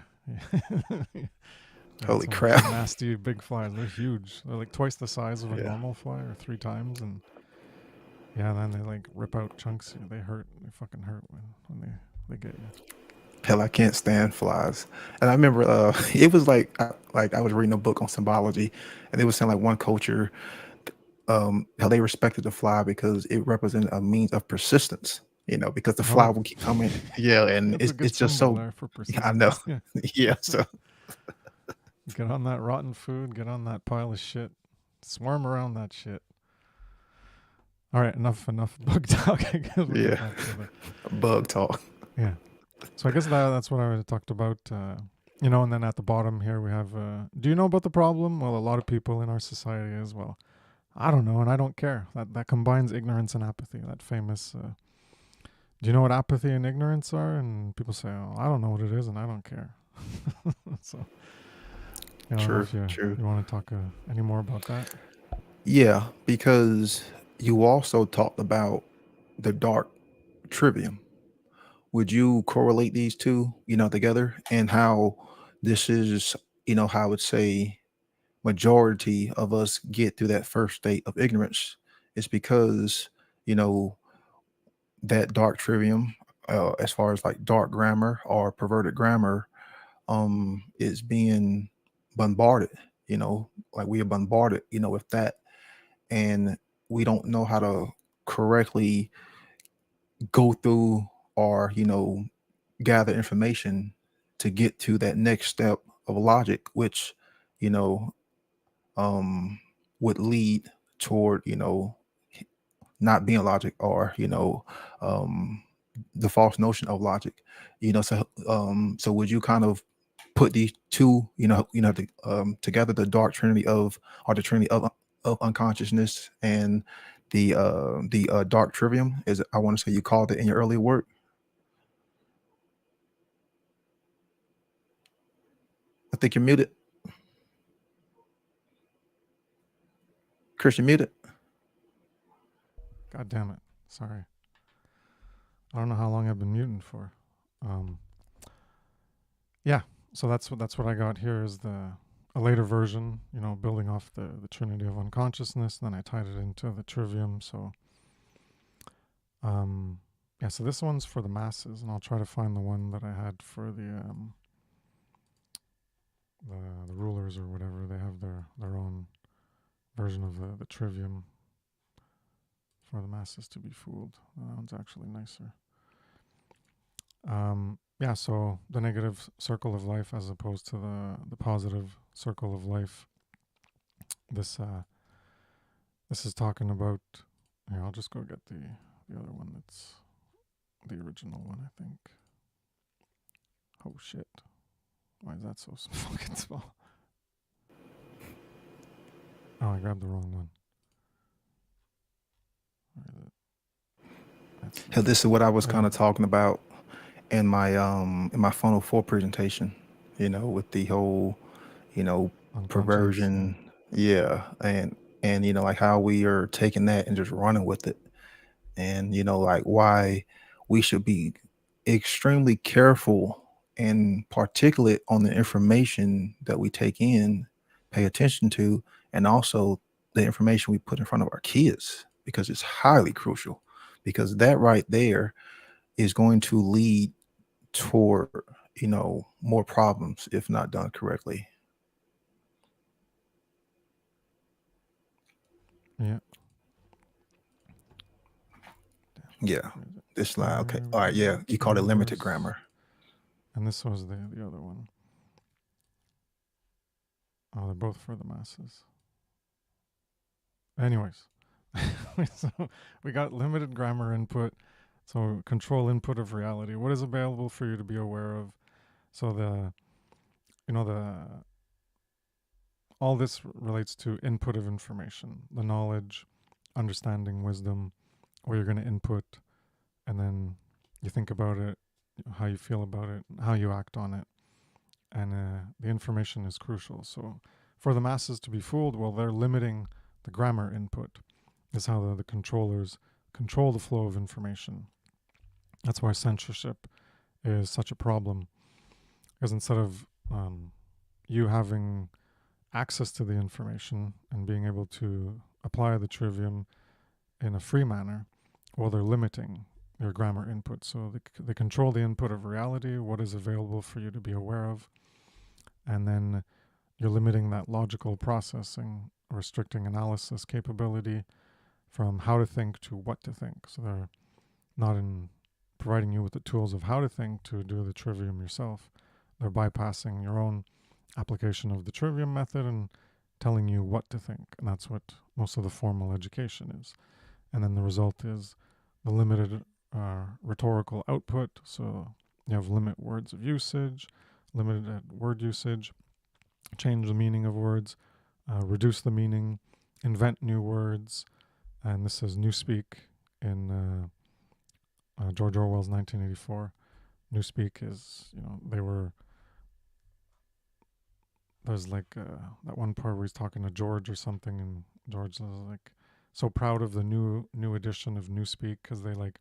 Holy crap! Nasty big flies. They're huge. They're like twice the size of a normal fly, or 3 times. And then they like rip out chunks. They hurt. They fucking hurt when they get you. Hell, I can't stand flies. And I remember it was like I was reading a book on symbology, and they were saying like one culture, how they respected the fly because it represented a means of persistence. Because the fly will keep coming. Yeah, and it's just so. I know. Yeah. So get on that rotten food. Get on that pile of shit. Swarm around that shit. All right, enough bug talk. Yeah, bug talk. Yeah. So I guess that's what I talked about. And then at the bottom here we have, do you know about the problem? Well, a lot of people in our society as well. I don't know, and I don't care. That combines ignorance and apathy. That famous, do you know what apathy and ignorance are? And people say, oh, I don't know what it is, and I don't care. So, True. You want to talk any more about that? Yeah, because you also talked about the dark trivium. Would you correlate these two, together, and how this is, how I would say majority of us get through that first state of ignorance is because, that dark trivium, as far as like dark grammar or perverted grammar, is being bombarded, like we are bombarded, with that. And we don't know how to correctly go through or gather information to get to that next step of logic, which would lead toward not being logic, or the false notion of logic. So would you kind of put these two, together, the dark trinity of, or the trinity of unconsciousness, and the dark trivium, is, I want to say you called it in your earlier work. I think you're muted. Kris, you're muted. God damn it. Sorry. I don't know how long I've been muting for. Yeah, so that's what I got here is a later version, building off the trinity of unconsciousness. Then I tied it into the trivium. So, yeah, so this one's for the masses, and I'll try to find the one that I had for the rulers or whatever. They have their own version of the trivium for the masses to be fooled. That one's actually nicer. Yeah, so the negative circle of life as opposed to the positive circle of life. This is talking about. Here, I'll just go get the other one. That's the original one, I think. Oh shit! Why is that so fucking small? Oh, I grabbed the wrong one. Where is it? Hell, this is what I was kind of talking about in my funnel 4 presentation, with the whole, perversion. Yeah. And like how we are taking that and just running with it. And, like why we should be extremely careful and particulate on the information that we take in, pay attention to, and also the information we put in front of our kids, because it's highly crucial, because that right there is going to lead toward, more problems if not done correctly. Yeah. Yeah. This slide. Okay. All right. Yeah. You called it limited grammar. And this was the other one. Oh, they're both for the masses. Anyways, so we got limited grammar input. So control input of reality. What is available for you to be aware of? So all this relates to input of information, the knowledge, understanding, wisdom, what you're going to input, and then you think about it, how you feel about it, how you act on it. And the information is crucial. So for the masses to be fooled, well, they're limiting the grammar input. Is how the controllers control the flow of information. That's why censorship is such a problem. Because instead of you having access to the information and being able to apply the trivium in a free manner, well, they're limiting your grammar input. So they control the input of reality, what is available for you to be aware of, and then you're limiting that logical processing, restricting analysis capability from how to think to what to think. So they're not in providing you with the tools of how to think to do the trivium yourself. They're bypassing your own application of the trivium method and telling you what to think. And that's what most of the formal education is. And then the result is the limited rhetorical output. So you have limit words of usage, limited word usage, change the meaning of words, reduce the meaning, invent new words. And this is Newspeak in George Orwell's 1984. Newspeak is, there's like that one part where he's talking to George or something, and George is like so proud of the new edition of Newspeak because they like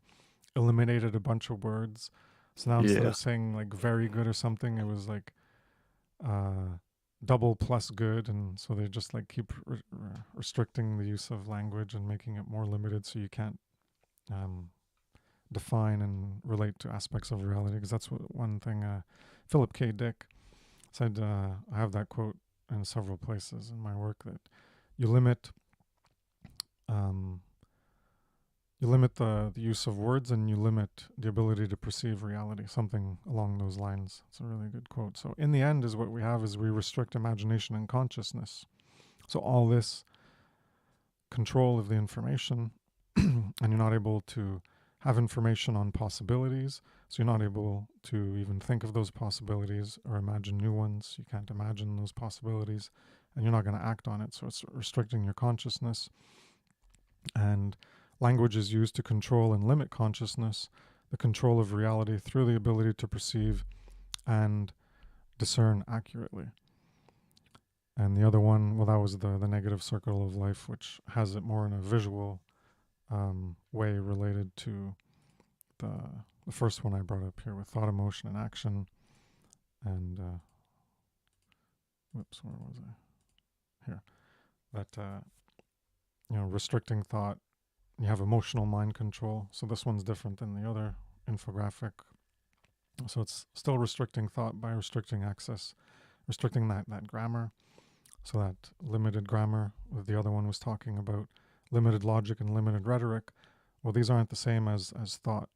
eliminated a bunch of words. So now instead of saying like very good or something, it was like double plus good, and so they just like keep restricting the use of language and making it more limited, so you can't define and relate to aspects of reality. Because that's what one thing Philip K. Dick said. I have that quote in several places in my work, that you limit the use of words, and you limit the ability to perceive reality, something along those lines. It's a really good quote. So in the end, is what we have is we restrict imagination and consciousness. So all this control of the information, and you're not able to have information on possibilities. So you're not able to even think of those possibilities or imagine new ones. You can't imagine those possibilities, and you're not going to act on it. So it's restricting your consciousness. And language is used to control and limit consciousness, the control of reality through the ability to perceive and discern accurately. And the other one, well, that was the negative circle of life, which has it more in a visual way related to the first one I brought up here with thought, emotion, and action. And whoops, where was I? Here. That restricting thought. You have emotional mind control. So this one's different than the other infographic. So it's still restricting thought by restricting access, restricting that grammar. So that limited grammar, the other one was talking about limited logic and limited rhetoric. Well, these aren't the same as thought.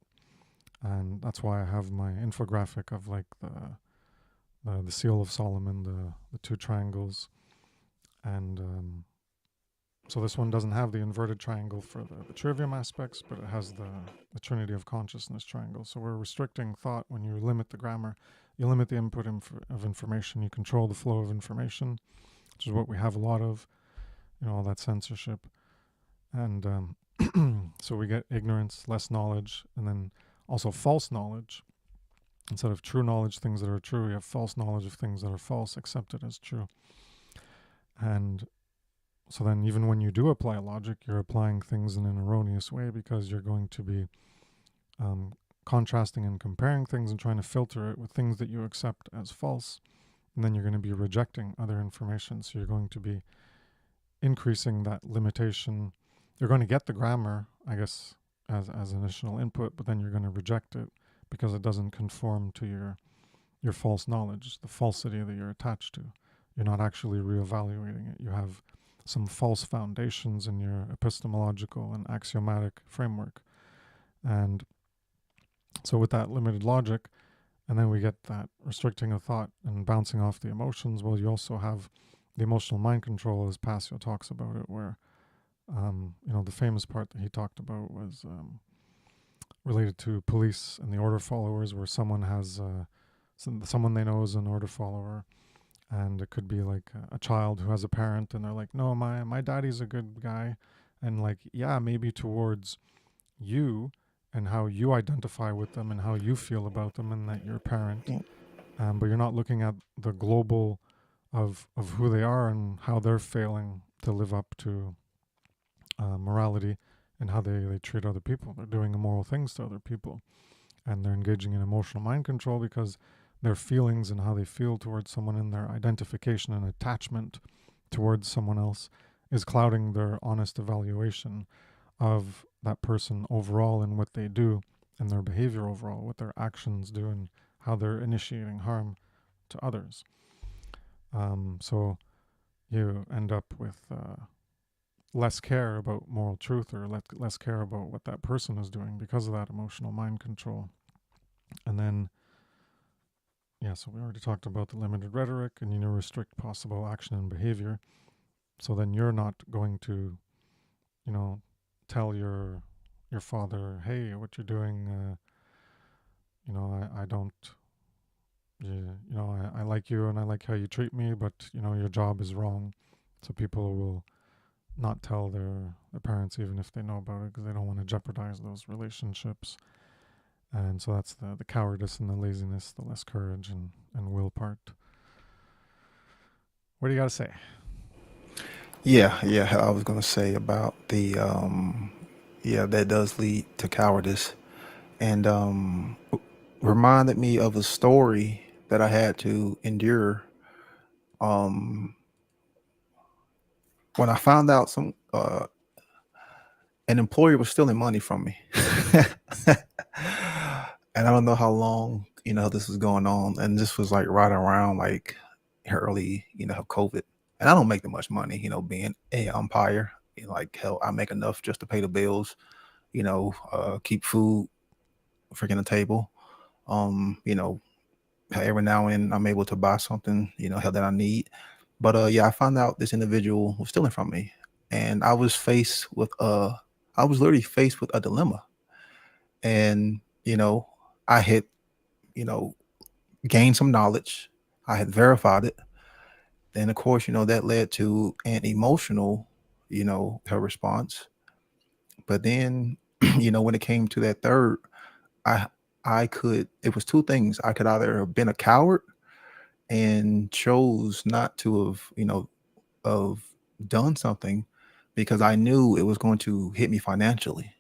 And that's why I have my infographic of like the Seal of Solomon, the two triangles. And so this one doesn't have the inverted triangle for the trivium aspects, but it has the Trinity of Consciousness triangle. So we're restricting thought when you limit the grammar. You limit the input of information. You control the flow of information, which is what we have a lot of, all that censorship. And so we get ignorance, less knowledge, and then also false knowledge. Instead of true knowledge, things that are true, you have false knowledge of things that are false, accepted as true. And so then even when you do apply logic, you're applying things in an erroneous way because you're going to be contrasting and comparing things and trying to filter it with things that you accept as false. And then you're going to be rejecting other information. So you're going to be increasing that limitation. You're going to get the grammar, I guess, as initial input, but then you're going to reject it because it doesn't conform to your false knowledge, the falsity that you're attached to. You're not actually reevaluating it. You have some false foundations in your epistemological and axiomatic framework. And so with that limited logic, and then we get that restricting of thought and bouncing off the emotions, well, you also have the emotional mind control, as Passio talks about it, where, the famous part that he talked about was related to police and the order followers, where someone has, someone they know is an order follower. And it could be like a child who has a parent and they're like, no, my daddy's a good guy. And like, yeah, maybe towards you and how you identify with them and how you feel about them and that you're a parent. But you're not looking at the global of who they are and how they're failing to live up to morality and how they treat other people. They're doing immoral things to other people. And they're engaging in emotional mind control because their feelings and how they feel towards someone and their identification and attachment towards someone else is clouding their honest evaluation of that person overall and what they do and their behavior overall, what their actions do and how they're initiating harm to others. So you end up with less care about moral truth or less care about what that person is doing because of that emotional mind control. And then so we already talked about the limited rhetoric and restrict possible action and behavior. So then you're not going to, tell your father, hey, what you're doing, I don't, I like you and I like how you treat me, but, your job is wrong. So people will not tell their parents even if they know about it because they don't want to jeopardize those relationships. And so that's the cowardice and the laziness, the less courage and will part. What do you got to say? Yeah, I was going to say about the, that does lead to cowardice. And reminded me of a story that I had to endure when I found out an employer was stealing money from me. And I don't know how long, this was going on. And this was like right around like early, COVID. And I don't make that much money, being a umpire. Like hell, I make enough just to pay the bills, keep food freaking the table. Every now and then I'm able to buy something, hell that I need. But I found out this individual was stealing from me. And I was literally faced with a dilemma. And, I had, gained some knowledge. I had verified it. Then, of course, that led to an emotional, her response. But then, when it came to that third, I it was two things. I could either have been a coward and chose not to have, of done something because I knew it was going to hit me financially.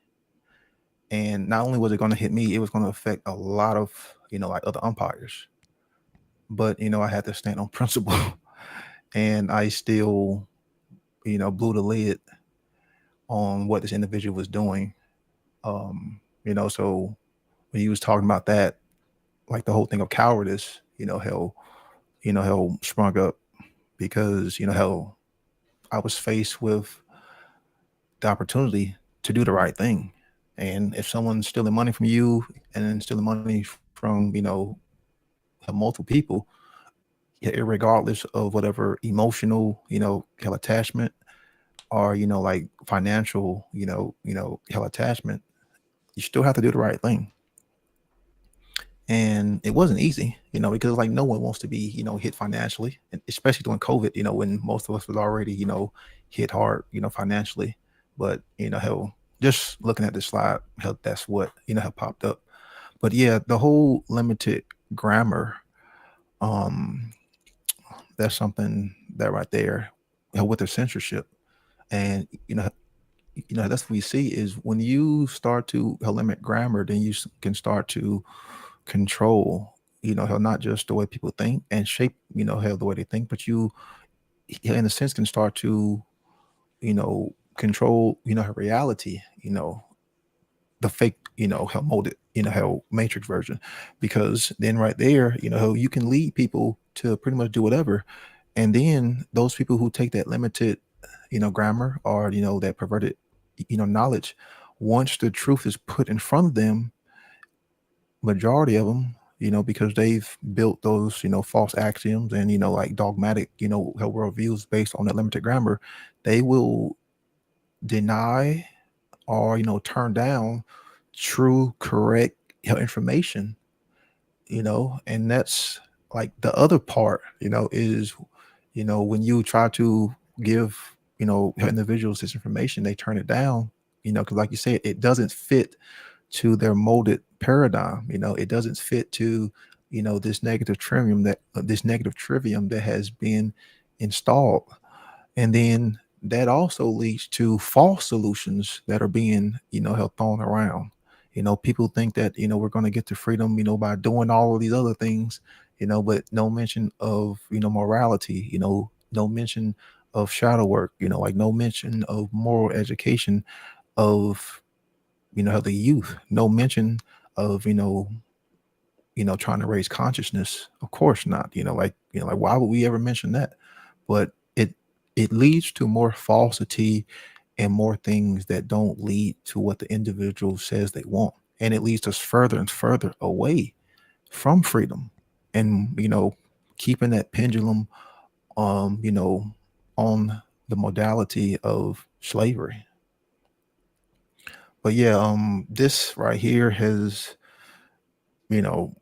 And not only was it going to hit me, it was going to affect a lot of, like other umpires. But, I had to stand on principle and I still, blew the lid on what this individual was doing. So when he was talking about that, like the whole thing of cowardice, hell sprung up because, hell, I was faced with the opportunity to do the right thing. And if someone's stealing money from you and then stealing money from, multiple people, regardless of whatever emotional, hell attachment or, like financial, hell attachment, you still have to do the right thing. And it wasn't easy, because like no one wants to be, hit financially, and especially during COVID, when most of us was already, hit hard, financially. But hell, just looking at this slide, hell, that's what had popped up. But yeah, the whole limited grammar, um, that's something that right there, with the censorship, and that's what we see is when you start to limit grammar, then you can start to control, how not just the way people think and shape, how the way they think, but you, in a sense, can start to, control, her reality, the fake, how molded, how matrix version, because then right there, you can lead people to pretty much do whatever. And then those people who take that limited, grammar or, that perverted, knowledge, once the truth is put in front of them, majority of them, because they've built those, false axioms and, like dogmatic, how worldviews based on that limited grammar, they will deny or, turn down true, correct, information, and that's like the other part, is, when you try to give, individuals this information, they turn it down, because like you said, it doesn't fit to their molded paradigm. It doesn't fit to, this negative trivium that has been installed. And then that also leads to false solutions that are being, held thrown around. People think that, we're going to get to freedom, by doing all of these other things, but no mention of, morality, no mention of shadow work, like no mention of moral education of, the youth, no mention of, trying to raise consciousness. Of course not, like why would we ever mention that? But it leads to more falsity and more things that don't lead to what the individual says they want. And it leads us further and further away from freedom and, keeping that pendulum, on the modality of slavery. But yeah, this right here has, you know,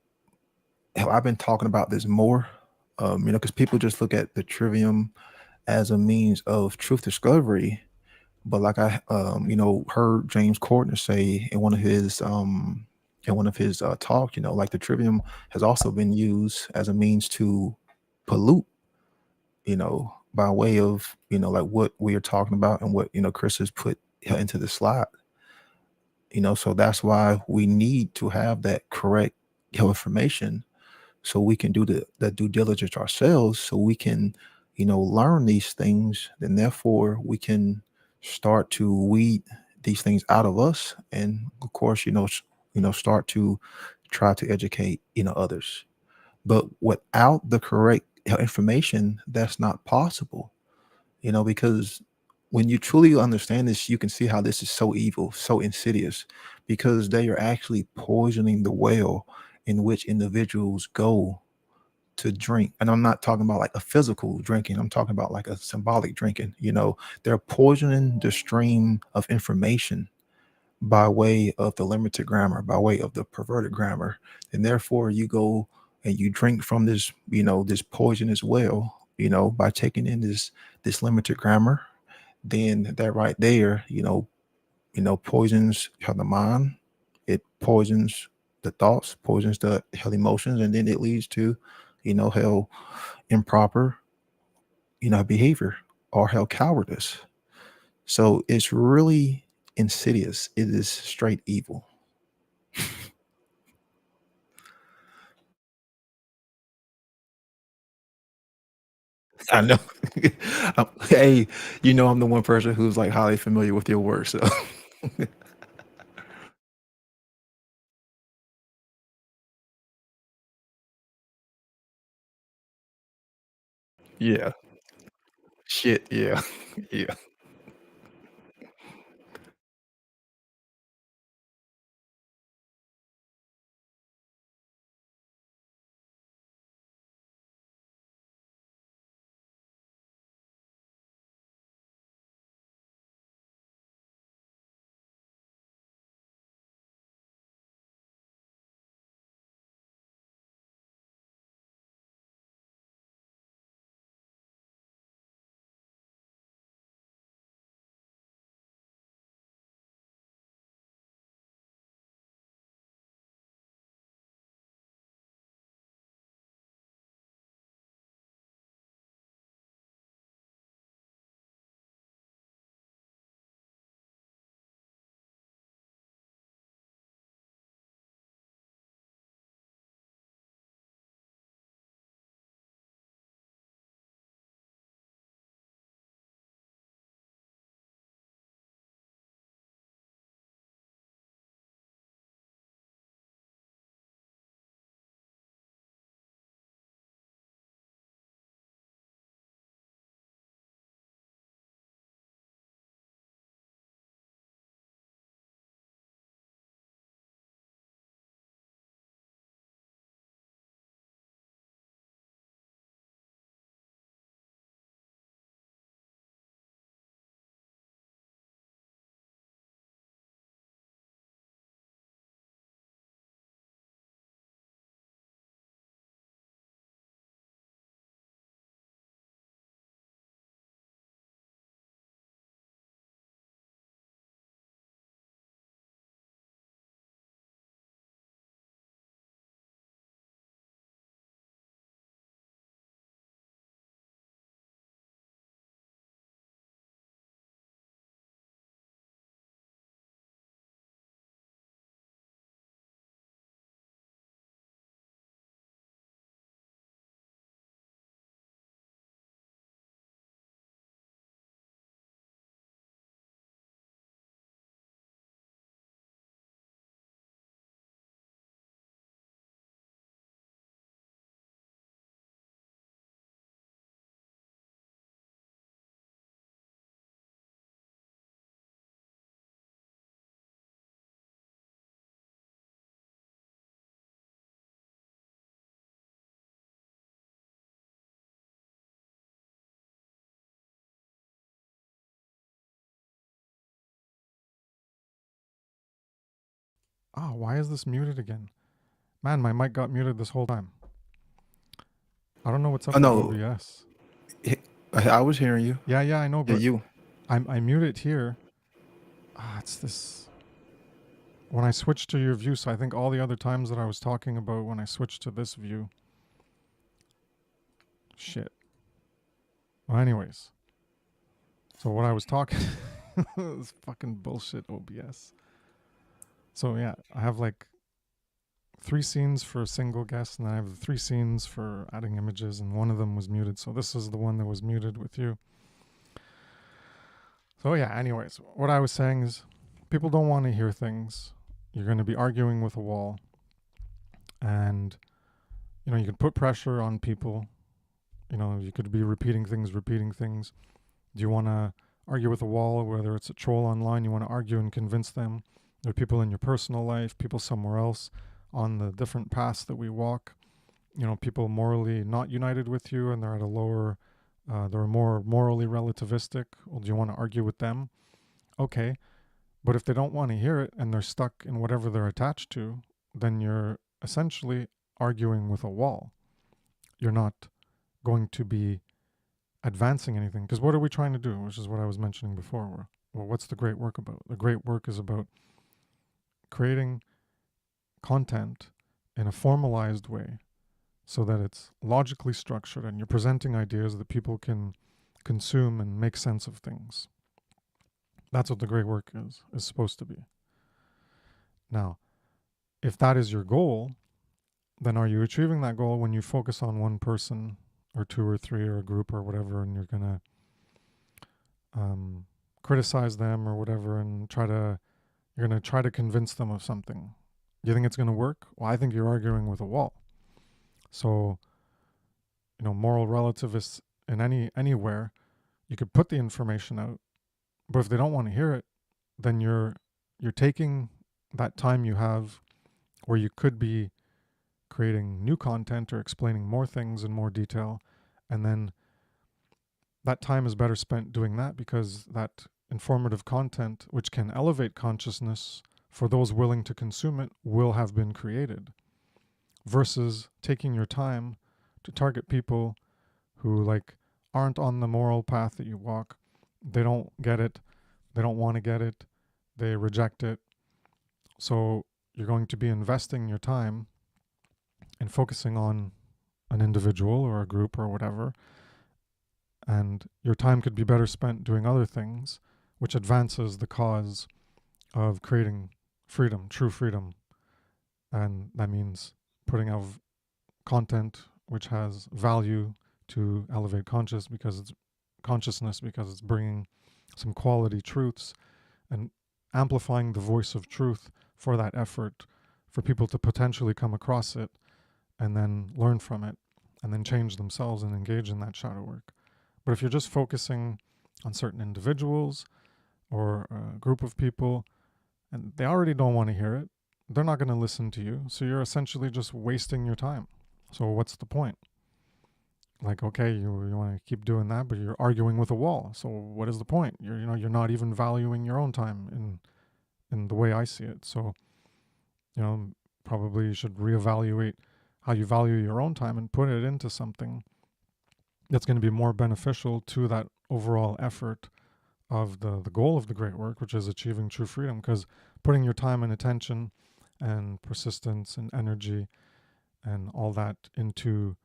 hell, I've been talking about this more, because people just look at the trivium as a means of truth discovery. But like I, heard James Corden say in one of his talks, like the trivium has also been used as a means to pollute, by way of, like what we are talking about and what, Kris has put into the slide. So that's why we need to have that correct, information so we can do the due diligence ourselves, so we can, learn these things, then therefore we can start to weed these things out of us, and of course, start to try to educate, others. But without the correct, information, that's not possible, because when you truly understand this, you can see how this is so evil, so insidious, because they are actually poisoning the well in which individuals go to drink. And I'm not talking about like a physical drinking, I'm talking about like a symbolic drinking. They're poisoning the stream of information by way of the limited grammar, by way of the perverted grammar, and therefore you go and you drink from this, this poisonous well, by taking in this limited grammar, then that right there, poisons the mind. It poisons the thoughts, poisons the hell emotions, and then it leads to, hell improper, behavior, or hell cowardice. So it's really insidious. It is straight evil. I know. Hey, I'm the one person who's like highly familiar with your work. So yeah, shit, yeah, yeah. Oh, why is this muted again? Man, my mic got muted this whole time. I don't know what's up Oh with no, OBS. I was hearing you. Yeah, I know, Yeah, but you. I mute it here. It's this. When I switch to your view, so I think all the other times that I was talking about when I switched to this view. Shit. Well, anyways. So what I was talking this fucking bullshit OBS. So yeah, I have like 3 scenes for a single guest, and I have 3 scenes for adding images, and one of them was muted. So this is the one that was muted with you. So yeah, anyways, what I was saying is people don't want to hear things. You're going to be arguing with a wall, and you can put pressure on people. You could be repeating things. Do you want to argue with a wall, whether it's a troll online? You want to argue and convince them. There are people in your personal life, people somewhere else on the different paths that we walk. People morally not united with you, and they're at a lower, they're more morally relativistic. Well, do you want to argue with them? Okay, But if they don't want to hear it and they're stuck in whatever they're attached to, then you're essentially arguing with a wall. You're not going to be advancing anything. Because what are we trying to do? Which is what I was mentioning before. Well, what's the great work about? The great work is about creating content in a formalized way so that it's logically structured and you're presenting ideas that people can consume and make sense of things. That's what the great work is supposed to be. Now, if that is your goal, then are you achieving that goal when you focus on one person or two or three or a group or whatever, and you're going to criticize them or whatever and you're going to try to convince them of something? Do you think it's going to work? Well, I think you're arguing with a wall. So, moral relativists in anywhere, you could put the information out, but if they don't want to hear it, then you're taking that time you have where you could be creating new content or explaining more things in more detail, and then that time is better spent doing that, because that informative content, which can elevate consciousness for those willing to consume it, will have been created, versus taking your time to target people who aren't on the moral path that you walk. They don't get it. They don't want to get it. They reject it. So you're going to be investing your time and focusing on an individual or a group or whatever. And your time could be better spent doing other things, which advances the cause of creating freedom, true freedom. And that means putting out content which has value to elevate consciousness because it's bringing some quality truths and amplifying the voice of truth for that effort, for people to potentially come across it and then learn from it and then change themselves and engage in that shadow work. But if you're just focusing on certain individuals or a group of people and they already don't want to hear it, they're not going to listen to you. So you're essentially just wasting your time. So what's the point? Okay, you want to keep doing that, but you're arguing with a wall. So what is the point? You're not even valuing your own time in the way I see it. So, probably you should reevaluate how you value your own time and put it into something that's going to be more beneficial to that overall effort of the goal of the great work, which is achieving true freedom. Because putting your time and attention and persistence and energy and all that into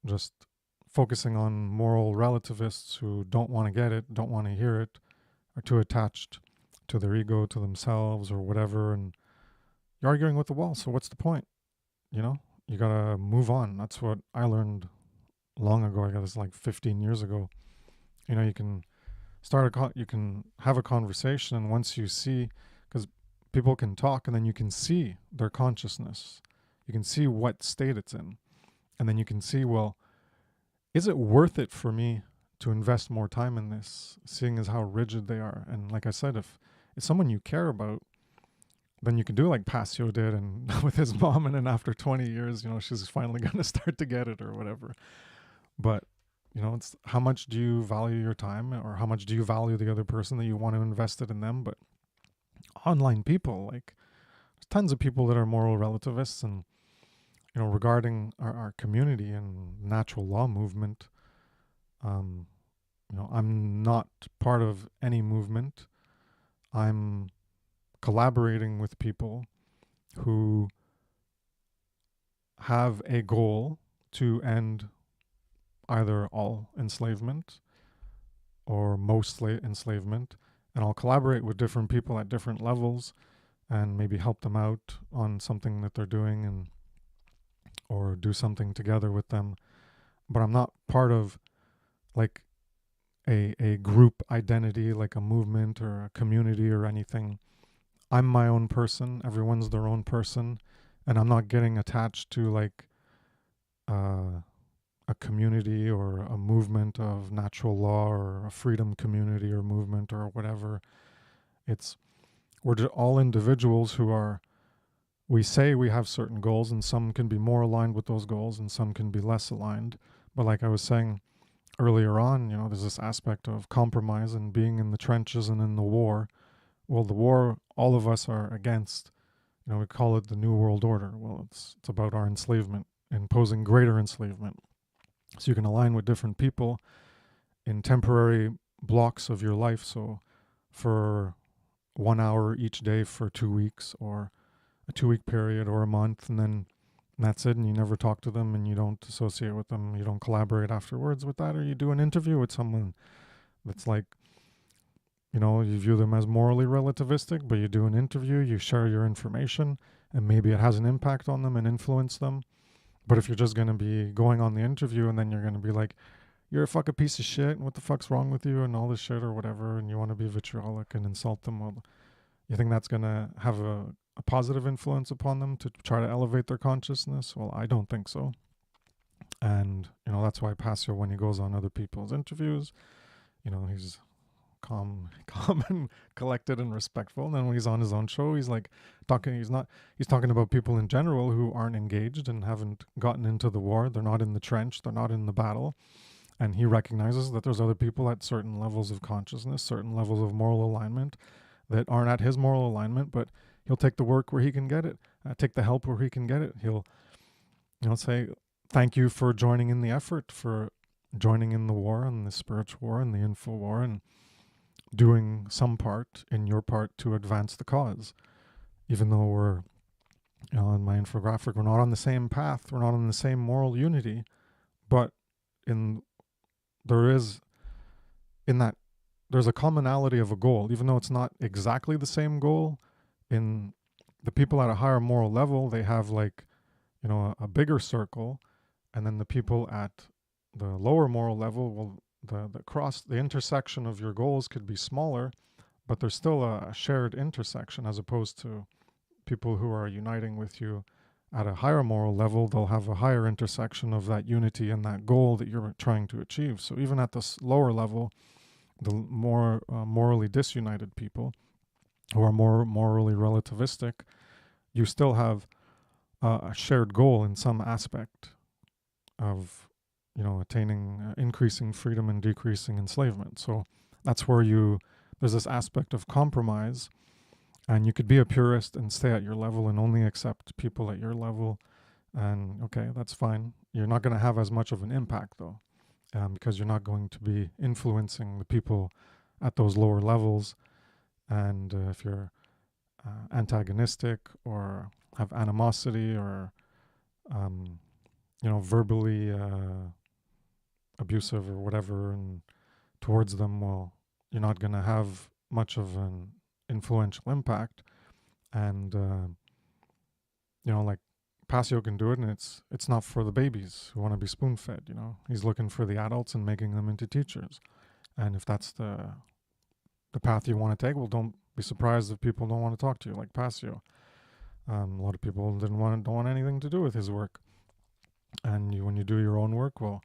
just focusing on moral relativists who don't want to get it, don't want to hear it, are too attached to their ego, to themselves or whatever, and you're arguing with the wall. So what's the point? You gotta move on. That's what I learned long ago. I got this 15 years ago. You can you can have a conversation, and once you see, because people can talk and then you can see their consciousness, you can see what state it's in, and then you can see, well, is it worth it for me to invest more time in this, seeing as how rigid they are? And like I said, if it's someone you care about, then you can do like Passio did and with his mom, and then after 20 years, she's finally going to start to get it or whatever. But, it's how much do you value your time, or how much do you value the other person that you want to invest it in them? But online people, there's tons of people that are moral relativists, and regarding our community and natural law movement, I'm not part of any movement. I'm collaborating with people who have a goal to end either all enslavement or most enslavement, and I'll collaborate with different people at different levels and maybe help them out on something that they're doing or do something together with them. But I'm not part of a group identity, like a movement or a community or anything. I'm my own person. Everyone's their own person. And I'm not getting attached to a community or a movement of natural law or a freedom community or movement or whatever. We're all individuals we say we have certain goals, and some can be more aligned with those goals and some can be less aligned. But like I was saying earlier on, there's this aspect of compromise and being in the trenches and in the war well, the war all of us are against, we call it the New World Order. Well, it's about our enslavement, imposing greater enslavement. So you can align with different people in temporary blocks of your life. So for 1 hour each day for 2 weeks, or a 2-week period, or a month, and then that's it, and you never talk to them, and you don't associate with them, you don't collaborate afterwards with that, or you do an interview with someone that's like, you view them as morally relativistic, but you do an interview, you share your information, and maybe it has an impact on them and influence them. But if you're just going to be going on the interview and then you're going to be like, you're a fucking piece of shit, and what the fuck's wrong with you, and all this shit or whatever, and you want to be vitriolic and insult them, well, you think that's going to have a positive influence upon them to try to elevate their consciousness? Well, I don't think so. And, that's why Passio, when he goes on other people's interviews, he's calm and collected and respectful. And then when he's on his own show, he's like he's talking about people in general who aren't engaged and haven't gotten into the war. They're not in the trench. They're not in the battle. And he recognizes that there's other people at certain levels of consciousness, certain levels of moral alignment that aren't at his moral alignment, but he'll take the work where he can get it, take the help where he can get it. He'll say, thank you for joining in the effort, for joining in the war and the spiritual war and the info war, and doing some part in your part to advance the cause. Even though we're, in my infographic, we're not on the same path, we're not on the same moral unity, but there's a commonality of a goal, even though it's not exactly the same goal. In the people at a higher moral level, they have a bigger circle, and then the people at the lower moral level, well, the intersection of your goals could be smaller, but there's still a shared intersection, as opposed to people who are uniting with you at a higher moral level. They'll have a higher intersection of that unity and that goal that you're trying to achieve. So even at this lower level, the more morally disunited people, who are more morally relativistic, you still have a shared goal in some aspect of attaining, increasing freedom and decreasing enslavement. So that's where there's this aspect of compromise, and you could be a purist and stay at your level and only accept people at your level, and okay, that's fine. You're not going to have as much of an impact though, because you're not going to be influencing the people at those lower levels. And if you're antagonistic or have animosity or verbally abusive or whatever and towards them, well, you're not going to have much of an influential impact. And like Passio can do it, and it's not for the babies who want to be spoon-fed. He's looking for the adults and making them into teachers. And if that's the path you want to take, well, don't be surprised if people don't want to talk to you, like Passio. A lot of people don't want anything to do with his work. And when you do your own work, well,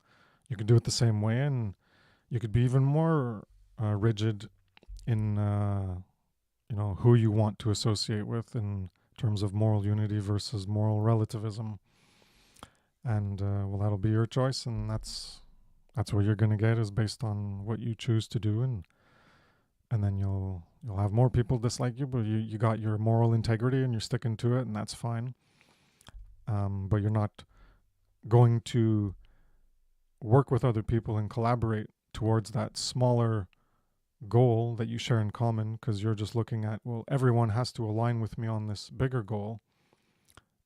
you could do it the same way, and you could be even more rigid in who you want to associate with in terms of moral unity versus moral relativism. And well, that'll be your choice, and that's what you're going to get, is based on what you choose to do, and then you'll have more people dislike you, but you got your moral integrity and you're sticking to it, and that's fine. But you're not going to work with other people and collaborate towards that smaller goal that you share in common, because you're just looking at, well, everyone has to align with me on this bigger goal.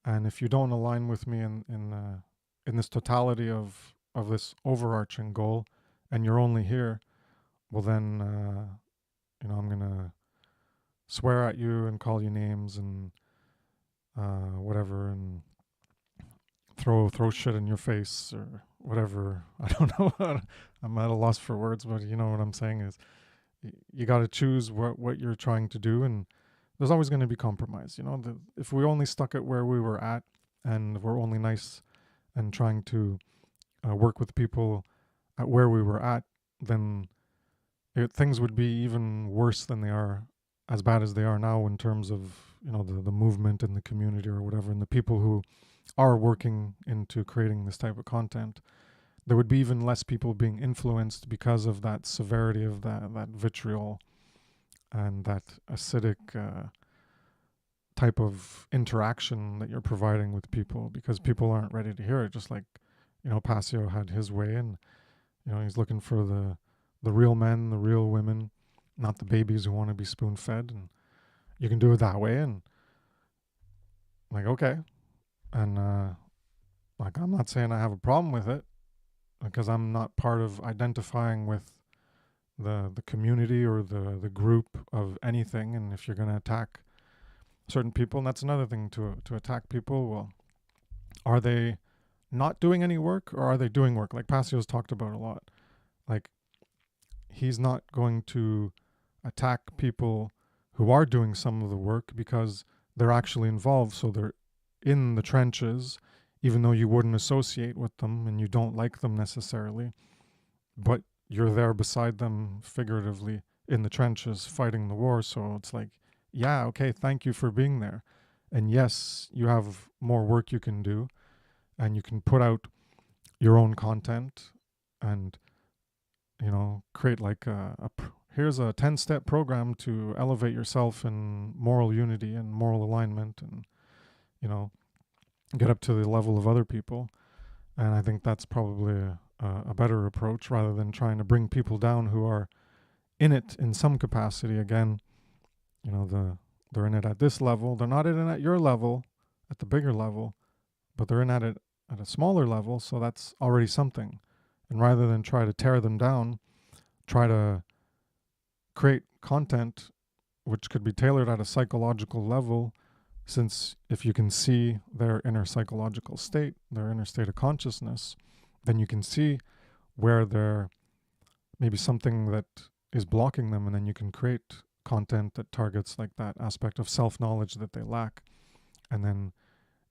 And if you don't align with me in this totality of this overarching goal, and you're only here, well then I'm gonna swear at you and call you names and whatever, and throw shit in your face or whatever. I don't know. I'm at a loss for words, but you know what I'm saying is, you got to choose what you're trying to do, and there's always going to be compromise. If we only stuck at where we were at, and we're only nice and trying to work with people at where we were at, then things would be even worse than they are, as bad as they are now, in terms of the movement and the community or whatever, and the people who are working into creating this type of content. There would be even less people being influenced because of that severity of that vitriol. and that acidic type of interaction that you're providing with people, because people aren't ready to hear it. Just like, Passio had his way, and he's looking for the real men, the real women, not the babies who want to be spoon fed, and you can do it that way. And like, okay, and like, I'm not saying I have a problem with it, because I'm not part of identifying with the community or the group of anything. And if you're going to attack certain people, and that's another thing, to attack people, well, are they not doing any work, or are they doing work? Like Passio's talked about a lot. Like, he's not going to attack people who are doing some of the work because they're actually involved, so they're in the trenches, even though you wouldn't associate with them and you don't like them necessarily, but you're there beside them figuratively in the trenches fighting the war. So it's like, yeah, okay, thank you for being there. And yes, you have more work you can do, and you can put out your own content and, create like here's a 10-step program to elevate yourself in moral unity and moral alignment, and, get up to the level of other people. And I think that's probably a better approach, rather than trying to bring people down who are in it in some capacity. Again, they're in it at this level. They're not in it at your level, at the bigger level, but they're in at it at a smaller level. So that's already something. And rather than try to tear them down, try to create content which could be tailored at a psychological level, since if you can see their inner psychological state, their inner state of consciousness, then you can see where there maybe something that is blocking them, and then you can create content that targets like that aspect of self-knowledge that they lack, and then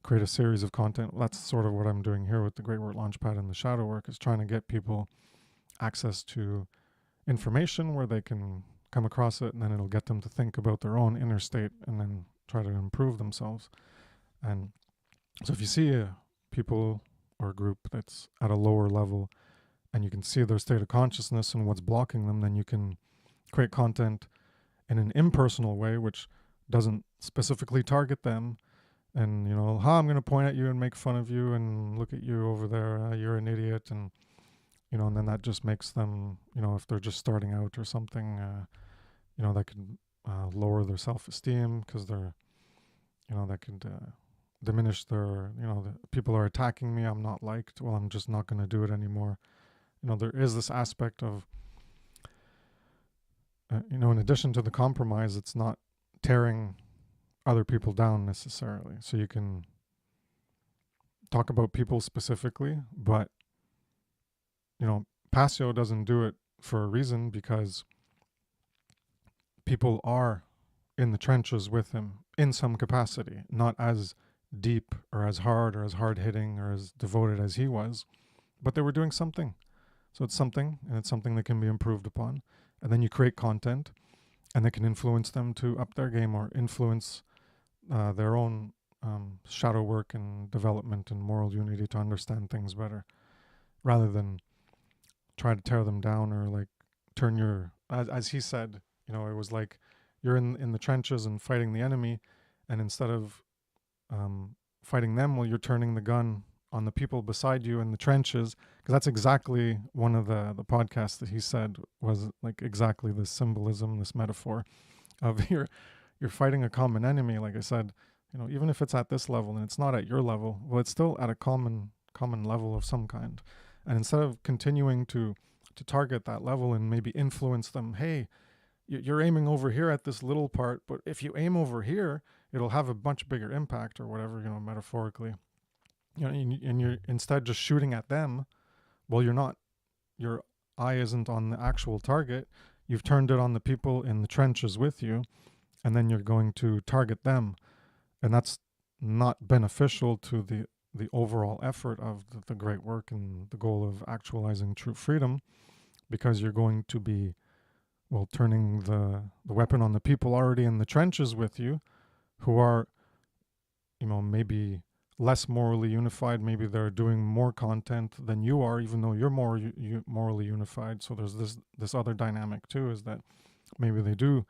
create a series of content. That's sort of what I'm doing here with the Great Work Launchpad and the shadow work, is trying to get people access to information where they can come across it, and then it'll get them to think about their own inner state and then try to improve themselves. And so if you see people or a group that's at a lower level, and you can see their state of consciousness and what's blocking them, then you can create content in an impersonal way, which doesn't specifically target them. And, I'm going to point at you and make fun of you and look at you over there, you're an idiot. And, and then that just makes them, if they're just starting out or something, that could lower their self-esteem, because they're, that could diminish their, the people are attacking me, I'm not liked, well, I'm just not going to do it anymore. There is this aspect of, in addition to the compromise, it's not tearing other people down necessarily. So you can talk about people specifically, but, Passio doesn't do it for a reason, because people are in the trenches with him in some capacity, not as deep or as hard or as hard-hitting or as devoted as he was, but they were doing something. So it's something, and it's something that can be improved upon. And then you create content, and that can influence them to up their game, or influence their own shadow work and development and moral unity to understand things better, rather than try to tear them down, or like turn your, as he said, it was like you're in the trenches and fighting the enemy, and instead of fighting them, well, you're turning the gun on the people beside you in the trenches. Because that's exactly one of the podcasts that he said was like exactly this symbolism, this metaphor of you're fighting a common enemy. Like I said, even if it's at this level and it's not at your level, well, it's still at a common level of some kind. And instead of continuing to target that level and maybe influence them, hey, you're aiming over here at this little part, but if you aim over here, it'll have a much bigger impact, or whatever, metaphorically. And you're instead just shooting at them. Well, you're not. Your eye isn't on the actual target. You've turned it on the people in the trenches with you, and then you're going to target them. And that's not beneficial to the overall effort of the great work and the goal of actualizing true freedom, because you're going to be, well, turning the weapon on the people already in the trenches with you, who are, maybe less morally unified. Maybe they're doing more content than you are, even though you're more morally unified. So there's this other dynamic too, is that maybe they do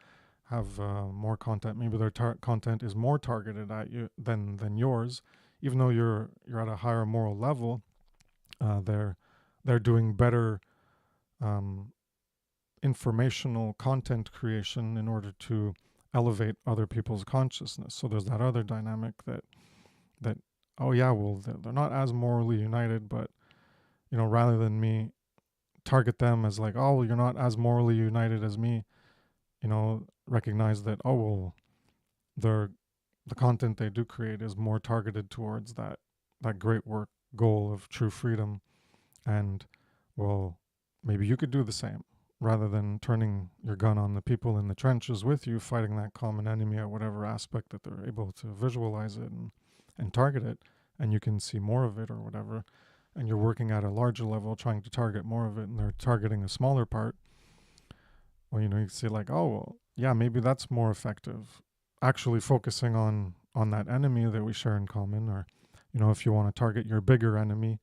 have more content. Maybe their content is more targeted at you than yours, even though you're at a higher moral level. They're doing better informational content creation in order to elevate other people's consciousness. So there's that other dynamic that oh yeah, well they're not as morally united, but rather than me target them as like, oh, well, you're not as morally united as me, recognize that, oh well, the content they do create is more targeted towards that great work goal of true freedom, and well, maybe you could do the same rather than turning your gun on the people in the trenches with you, fighting that common enemy at whatever aspect that they're able to visualize it and target it, and you can see more of it or whatever, and you're working at a larger level trying to target more of it, and they're targeting a smaller part. Well, you can see like, oh, well, yeah, maybe that's more effective. Actually focusing on that enemy that we share in common, or, if you want to target your bigger enemy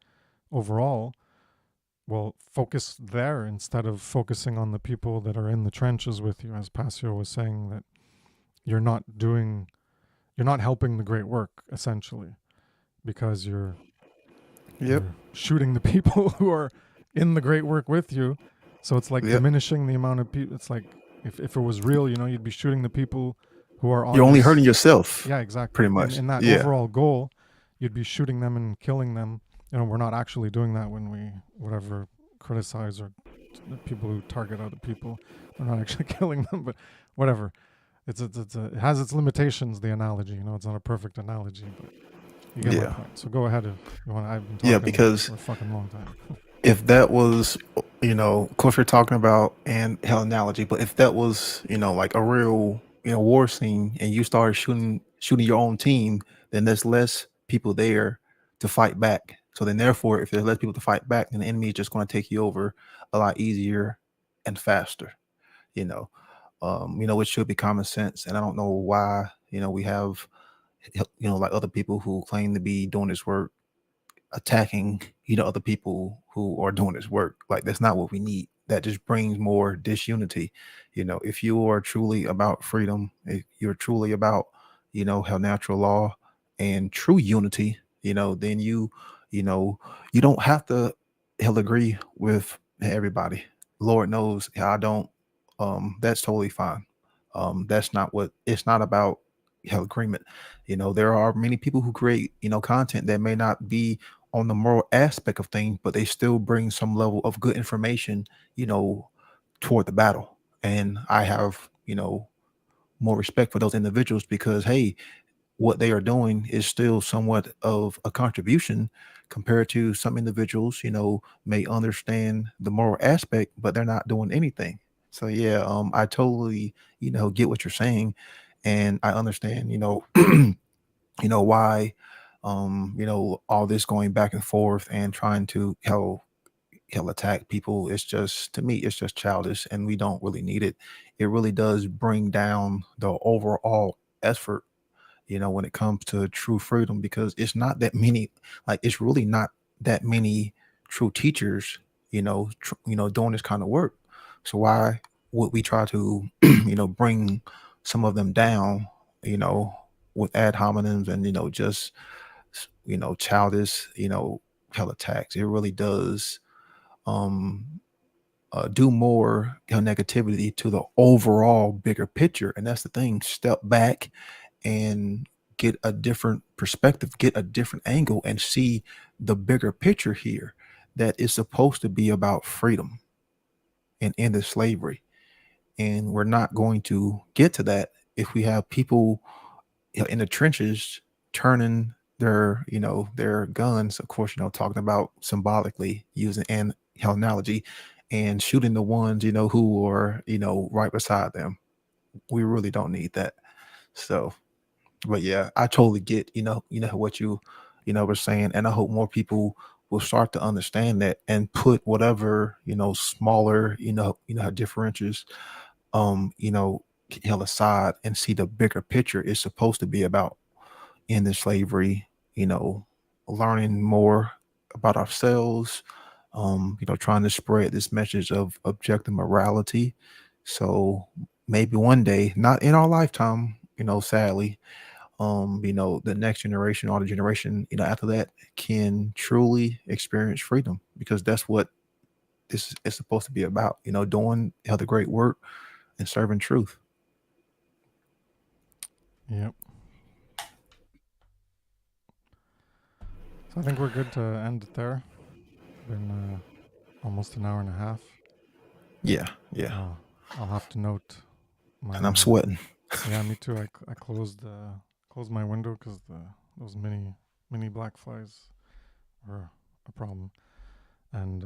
overall, well, focus there instead of focusing on the people that are in the trenches with you. As Passio was saying, that you're not helping the great work, essentially, because you're shooting the people who are in the great work with you. So it's like diminishing the amount of people. It's like if it was real, you'd be shooting the people who are on. You're only hurting yourself. Yeah, exactly. Pretty much. In that overall goal, you'd be shooting them and killing them. We're not actually doing that when we criticize or people who target other people. We're not actually killing them, but whatever. It has its limitations. The analogy, it's not a perfect analogy, but you get my point. So go ahead if you want. I've been talking because for a fucking long time. If that was, of course you're talking about and hell analogy, but if that was, like a real, war scene, and you started shooting your own team, then there's less people there to fight back. So then therefore, if there's less people to fight back, then the enemy is just going to take you over a lot easier and faster, which should be common sense. And I don't know why, we have, like other people who claim to be doing this work attacking, other people who are doing this work. Like, that's not what we need. That just brings more disunity. If you are truly about freedom, if you're truly about, how natural law and true unity, then you don't have to agree with everybody. Lord knows I don't. That's totally fine. That's not what it's not about. Agreement. There are many people who create, content that may not be on the moral aspect of things, but they still bring some level of good information, toward the battle. And I have, more respect for those individuals, because, hey, what they are doing is still somewhat of a contribution compared to some individuals, may understand the moral aspect, but they're not doing anything. So yeah, I totally, get what you're saying. And I understand, why, all this going back and forth and trying to he'll attack people. It's just, to me, it's just childish, and we don't really need it. It really does bring down the overall effort, when it comes to true freedom, because it's not that many, like, it's really not that many true teachers, doing this kind of work. So why would we try to, bring some of them down, with ad hominems and, just, childish, hell attacks? It really does do more negativity to the overall bigger picture. And that's the thing. Step back and get a different perspective, get a different angle, and see the bigger picture here, that is supposed to be about freedom and end of slavery. And we're not going to get to that if we have people in the trenches turning their guns, of course, talking about symbolically using an analogy, and shooting the ones, who are, right beside them. We really don't need that. So, but yeah, I totally get, what you were saying. And I hope more people will start to understand that and put whatever, smaller, differentials, held aside, and see the bigger picture is supposed to be about ending slavery, learning more about ourselves, trying to spread this message of objective morality. So, maybe one day, not in our lifetime, sadly, the next generation or the generation, after that can truly experience freedom, because that's what this is supposed to be about, doing the great work and serving truth. Yep. So I think we're good to end it there. Been almost an hour and a half. Yeah. I'll have to note my. And I'm sweating. Yeah, me too. I closed my window because those mini black flies were a problem, and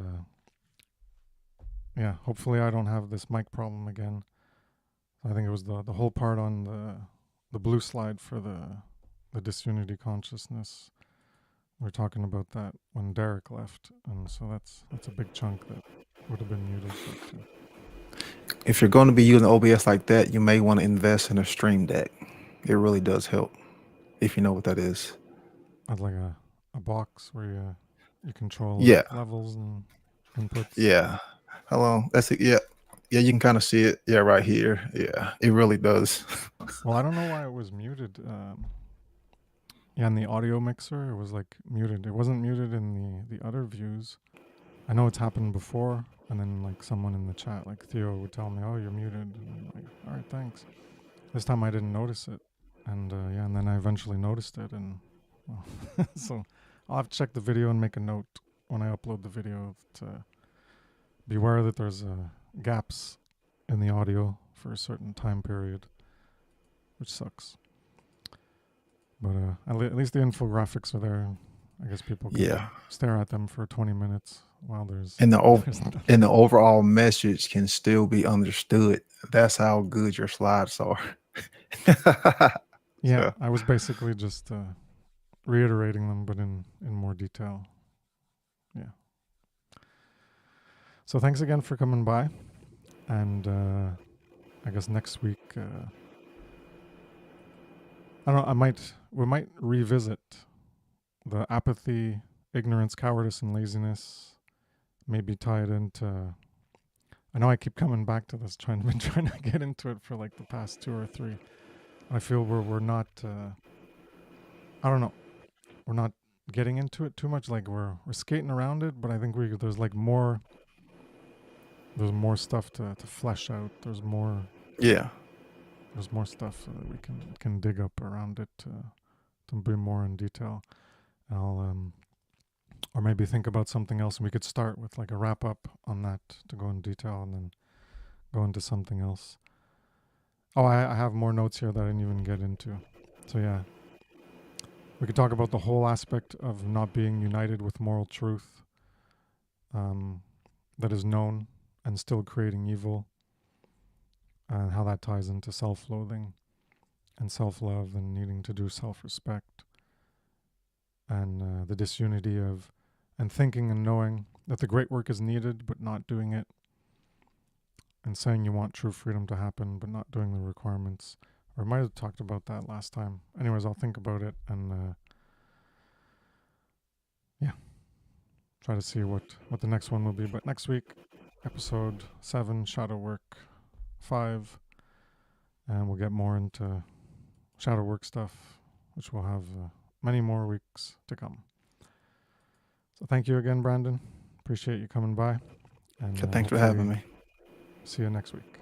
yeah, hopefully I don't have this mic problem again. I think it was the whole part on the blue slide for the Disunity Consciousness. We were talking about that when Derek left, and so that's a big chunk that would have been muted. But, If you're going to be using OBS like that, you may want to invest in a Stream Deck. It really does help, if you know what that is. I'd like a box where you control Yeah. levels and inputs. Yeah. Hello. That's it. Yeah. Yeah, you can kind of see it. Yeah, right here. Yeah, it really does. Well, I don't know why it was muted. Yeah, in the audio mixer, it was like muted. It wasn't muted in the other views. I know it's happened before, and then like someone in the chat, like Theo, would tell me, "Oh, you're muted," and I'm like, "All right, thanks." This time I didn't notice it, and yeah, and then I eventually noticed it, and well, so I'll have to check the video and make a note when I upload the video to beware that there's gaps in the audio for a certain time period, which sucks. But at least the infographics are there. I guess people can stare at them for 20 minutes while there's... And the overall message can still be understood. That's how good your slides are. Yeah, so I was basically just reiterating them, but in more detail. Yeah. So thanks again for coming by. And I guess next week... I don't know, we might revisit the apathy, ignorance, cowardice, and laziness. Maybe tie it into... I know I keep coming back to this, trying to get into it for like the past 2 or 3. I feel we're not... I don't know. We're not getting into it too much. Like we're skating around it, but I think there's like more... There's more stuff to flesh out. There's more... Yeah. There's more stuff that we can dig up around it to be more in detail. I'll or maybe think about something else, and we could start with like a wrap up on that to go in detail, and then go into something else. Oh, I have more notes here that I didn't even get into. So yeah, we could talk about the whole aspect of not being united with moral truth that is known and still creating evil. And how that ties into self-loathing and self-love and needing to do self-respect. And the disunity of, and thinking and knowing that the great work is needed but not doing it. And saying you want true freedom to happen but not doing the requirements. Or I might have talked about that last time. Anyways, I'll think about it and yeah, try to see what the next one will be. But next week, episode 7, Shadow Work 5, and we'll get more into shadow work stuff, which will have many more weeks to come. So thank you again, Brandon. Appreciate you coming by. And Thanks for having me. See you next week.